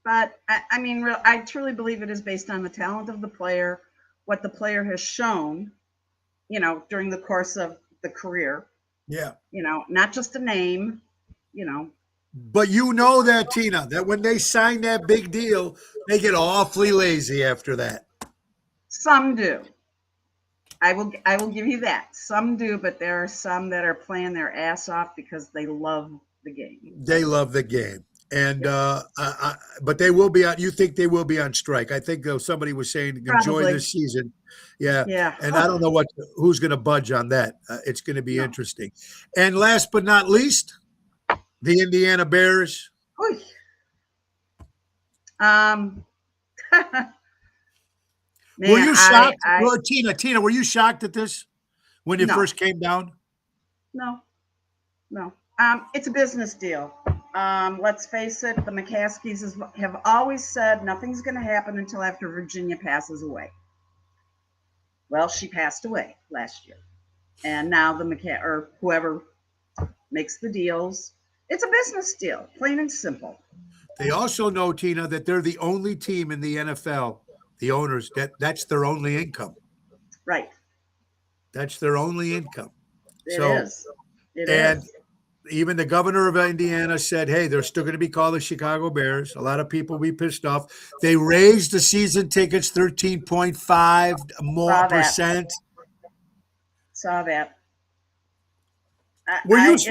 But, I mean, I truly believe it is based on the talent of the player, what the player has shown, you know, during the course of the career. Yeah. You know, not just a name, you know. But you know that, Tina, that when they sign that big deal, they get awfully lazy after that. Some do. I will give you that. Some do, but there are some that are playing their ass off because they love the game. They love the game. And but they will be on. You think they will be on strike? I think though somebody was saying enjoy this season. Yeah. Yeah. And I don't know who's going to budge on that. It's going to be interesting. And last but not least, the Indiana Bears. Man, were you shocked? Tina, were you shocked at this when it first came down? No. It's a business deal. Let's face it, the McCaskies have always said nothing's going to happen until after Virginia passes away. Well, she passed away last year. And now whoever makes the deals, it's a business deal, plain and simple. They also know, Tina, that they're the only team in the NFL, the owners, that's their only income. Right. That's their only income. It is. Even the governor of Indiana said, hey, they're still going to be called the Chicago Bears. A lot of people will be pissed off. They raised the season tickets 13.5% more. Saw that. Were you? It's,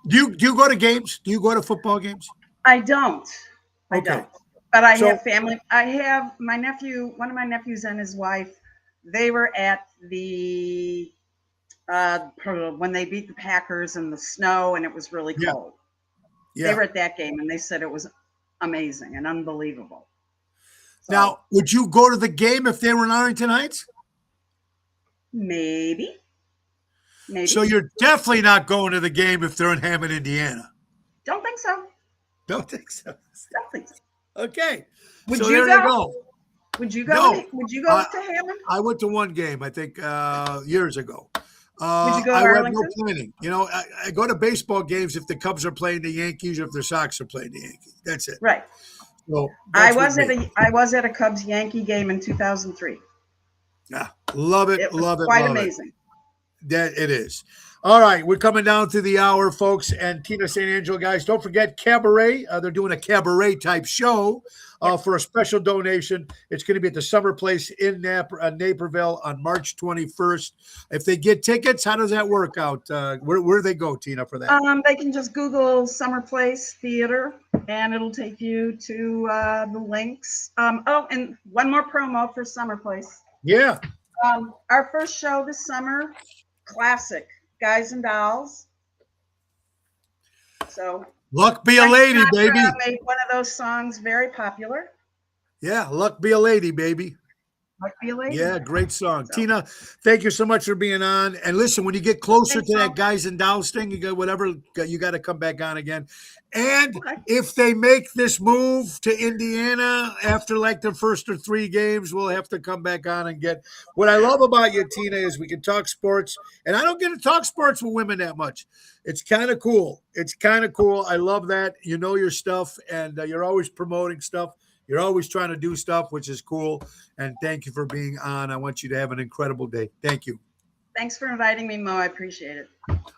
Do you go to games? Do you go to football games? I don't. I Okay. don't. But I So- have family. I have my nephew, one of my nephews and his wife. They were at the when they beat the Packers in the snow and it was really Yeah. cold. Yeah. They were at that game and they said it was amazing and unbelievable. So, Now, would you go to the game if they were in Arlington Heights? maybe. So you're definitely not going to the game if they're in Hammond, Indiana. Don't think so. Don't think so. Don't think so. Okay. Would so you there go? you go. Would you go? No. Would you go to Hammond? I went to one game, I think, years ago. Would you go to I have no Arlington? planning. You know, I go to baseball games if the Cubs are playing the Yankees or if the Sox are playing the Yankees. That's it. Right. So I that's was with at me. I was at a Cubs Yankee game in 2003. Yeah, love it, It was love it, quite love it. amazing. That it is. All right, we're coming down to the hour, folks. And Tina St. Angelo, guys, don't forget Cabaret. They're doing a cabaret type show for a special donation. It's going to be at the Summer Place in Naperville on March 21st. If they get tickets, how does that work out? Where do they go, Tina, for that? They can just Google Summer Place Theater, and it'll take you to the links. Oh, and one more promo for Summer Place. Yeah. Our first show this summer, classic, Guys and Dolls. So Luck be a lady, Frank Sinatra baby. made one of those songs very popular. Yeah, luck be a lady, baby. Like Be a Lady. Yeah, great song. So- Tina, thank you so much for being on. And listen, when you get closer Thanks, to that Tom. Guys and Dolls thing, you got whatever, you got to come back on again. And Okay. if they make this move to Indiana after like the first or 3 games, we'll have to come back on and get. What I love about you, Tina, is we can talk sports. And I don't get to talk sports with women that much. It's kind of cool. It's kind of cool. I love that. You know your stuff, and you're always promoting stuff. You're always trying to do stuff, which is cool. And thank you for being on. I want you to have an incredible day. Thank you. Thanks for inviting me, Mo. I appreciate it.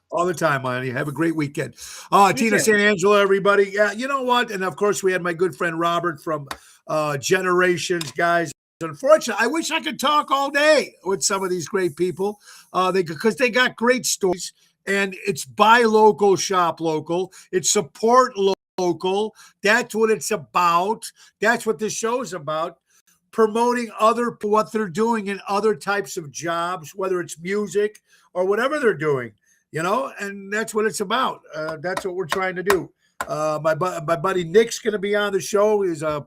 All the time, honey. Have a great weekend. You Tina too. St. Angelo, everybody. Yeah, you know what? And of course, we had my good friend Robert from Generations, guys. Unfortunately, I wish I could talk all day with some of these great people because they got great stories. And it's buy local, shop local. It's support local. That's what it's about. That's what this show's about. Promoting what they're doing in other types of jobs, whether it's music or whatever they're doing, you know, and that's what it's about. That's what we're trying to do. My buddy Nick's going to be on the show. He's a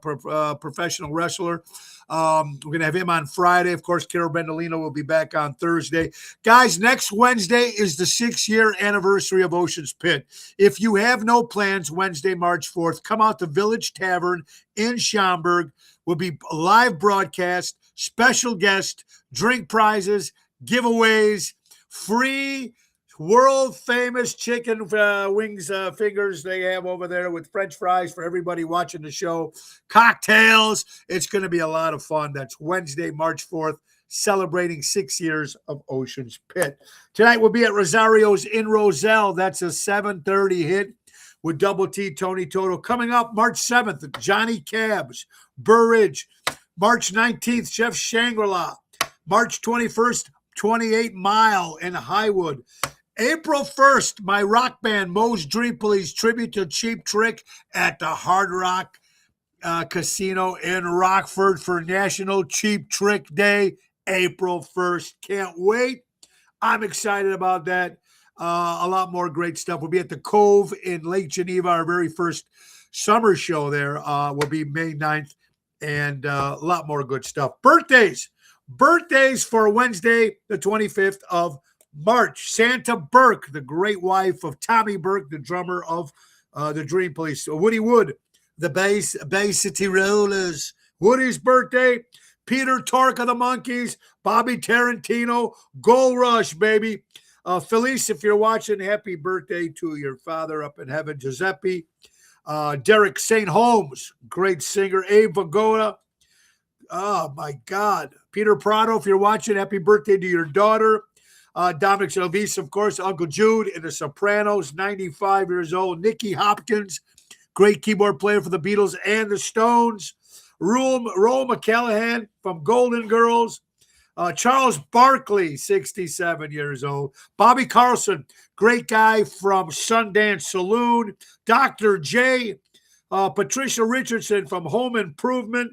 professional wrestler. We're going to have him on Friday. Of course, Carol Bendolino will be back on Thursday. Guys, next Wednesday is the 6-year anniversary of Ocean's Pit. If you have no plans, Wednesday, March 4th, come out to Village Tavern in Schaumburg. Will be a live broadcast, special guest, drink prizes, giveaways, free world famous chicken wings fingers they have over there with French fries for everybody watching the show, cocktails. It's going to be a lot of fun. That's Wednesday, March 4th, celebrating 6 years of Ocean's Pit. Tonight we'll be at Rosario's in Roselle. That's a 7:30 hit with Double T, Tony Toto. Coming up March 7th, Johnny Cabs, Burridge. March 19th, Jeff Shangri-La. March 21st, 28 Mile in Highwood. April 1st, my rock band, Moe's Dream Police, tribute to Cheap Trick at the Hard Rock Casino in Rockford for National Cheap Trick Day, April 1st. Can't wait. I'm excited about that. A lot more great stuff. We'll be at the Cove in Lake Geneva. Our very first summer show there will be May 9th, and a lot more good stuff. Birthdays for Wednesday, the 25th of March. Santa Burke, the great wife of Tommy Burke, the drummer of the Dream Police. Woody Wood, the Bay City Rollers. Woody's birthday. Peter Tork of the Monkees. Bobby Tarantino. Gold Rush, baby. Felice, if you're watching, happy birthday to your father up in heaven, Giuseppe. Derek St. Holmes, great singer. Abe Vigoda. Oh, my God. Peter Prado, if you're watching, happy birthday to your daughter. Dominic Elvis, of course, Uncle Jude in The Sopranos, 95 years old. Nicky Hopkins, great keyboard player for the Beatles and the Stones. Roel McCallahan from Golden Girls. Charles Barkley, 67 years old. Bobby Carlson, great guy from Sundance Saloon. Dr. J. Patricia Richardson from Home Improvement.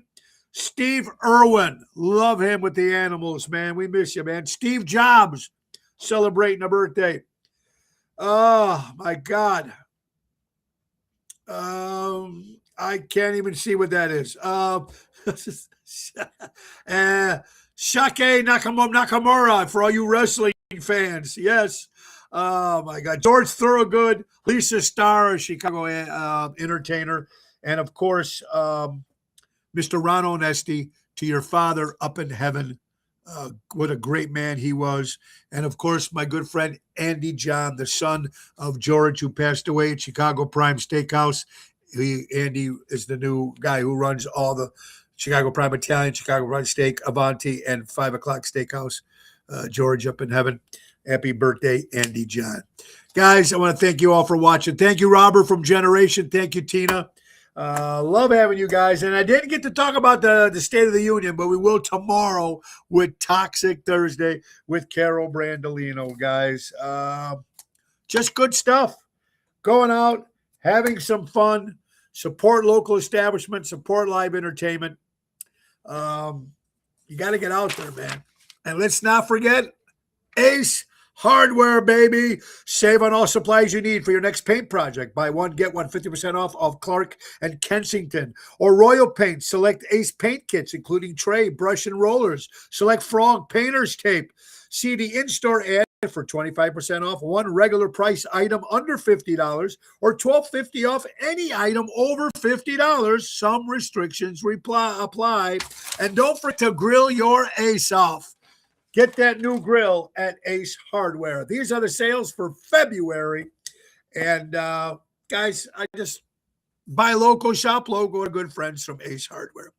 Steve Irwin, love him with the animals, man. We miss you, man. Steve Jobs, celebrating a birthday. Oh, my God. I can't even see what that is. Shake Nakamura for all you wrestling fans. Yes. Oh, my God. George Thorogood, Lisa Starr, a Chicago entertainer. And, of course, Mr. Ron Onesti, to your father up in heaven. What a great man he was. And, of course, my good friend Andy John, the son of George, who passed away at Chicago Prime Steakhouse. Andy is the new guy who runs all the Chicago Prime Italian, Chicago Prime Steak, Avanti, and 5 o'clock Steakhouse. George up in heaven. Happy birthday, Andy John. Guys, I want to thank you all for watching. Thank you, Robert from Generation. Thank you, Tina. Love having you guys. And I didn't get to talk about the State of the Union, but we will tomorrow with Toxic Thursday with Carol Brandolino, guys. Just good stuff. Going out, having some fun, support local establishments, support live entertainment. You got to get out there, man. And let's not forget Ace Hardware, baby. Save on all supplies you need for your next paint project. Buy one, get one 50% off of Clark and Kensington. Or Royal Paint. Select Ace paint kits, including tray, brush, and rollers. Select Frog Painter's Tape. See the in-store ad for 25% off one regular price item under $50 or $12.50 off any item over $50. Some restrictions apply. And don't forget to grill your Ace off. Get that new grill at Ace Hardware. These are the sales for February. And guys, I just buy local, shop local, and good friends from Ace Hardware.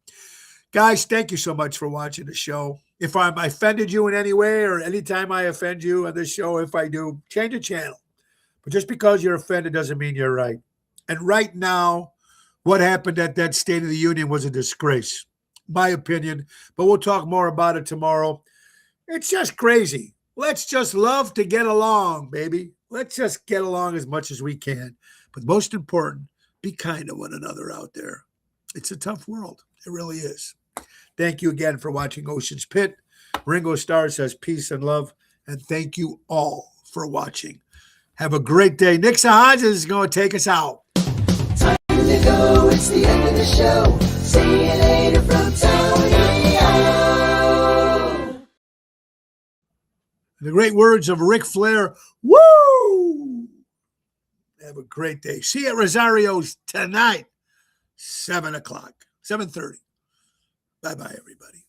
Guys, thank you so much for watching the show. If I offended you in any way or anytime I offend you on this show, if I do, change the channel. But just because you're offended doesn't mean you're right. And right now, what happened at that State of the Union was a disgrace, my opinion. But we'll talk more about it tomorrow. It's just crazy. Let's just love to get along, baby. Let's just get along as much as we can. But most important, be kind to one another out there. It's a tough world. It really is. Thank you again for watching Ocean's Pit. Ringo Starr says peace and love. And thank you all for watching. Have a great day. Nick Sahaj is going to take us out. Time to go. It's the end of the show. See you later from Tony. The great words of Ric Flair. Woo! Have a great day. See you at Rosario's tonight, 7 o'clock, 7:30. Bye-bye, everybody.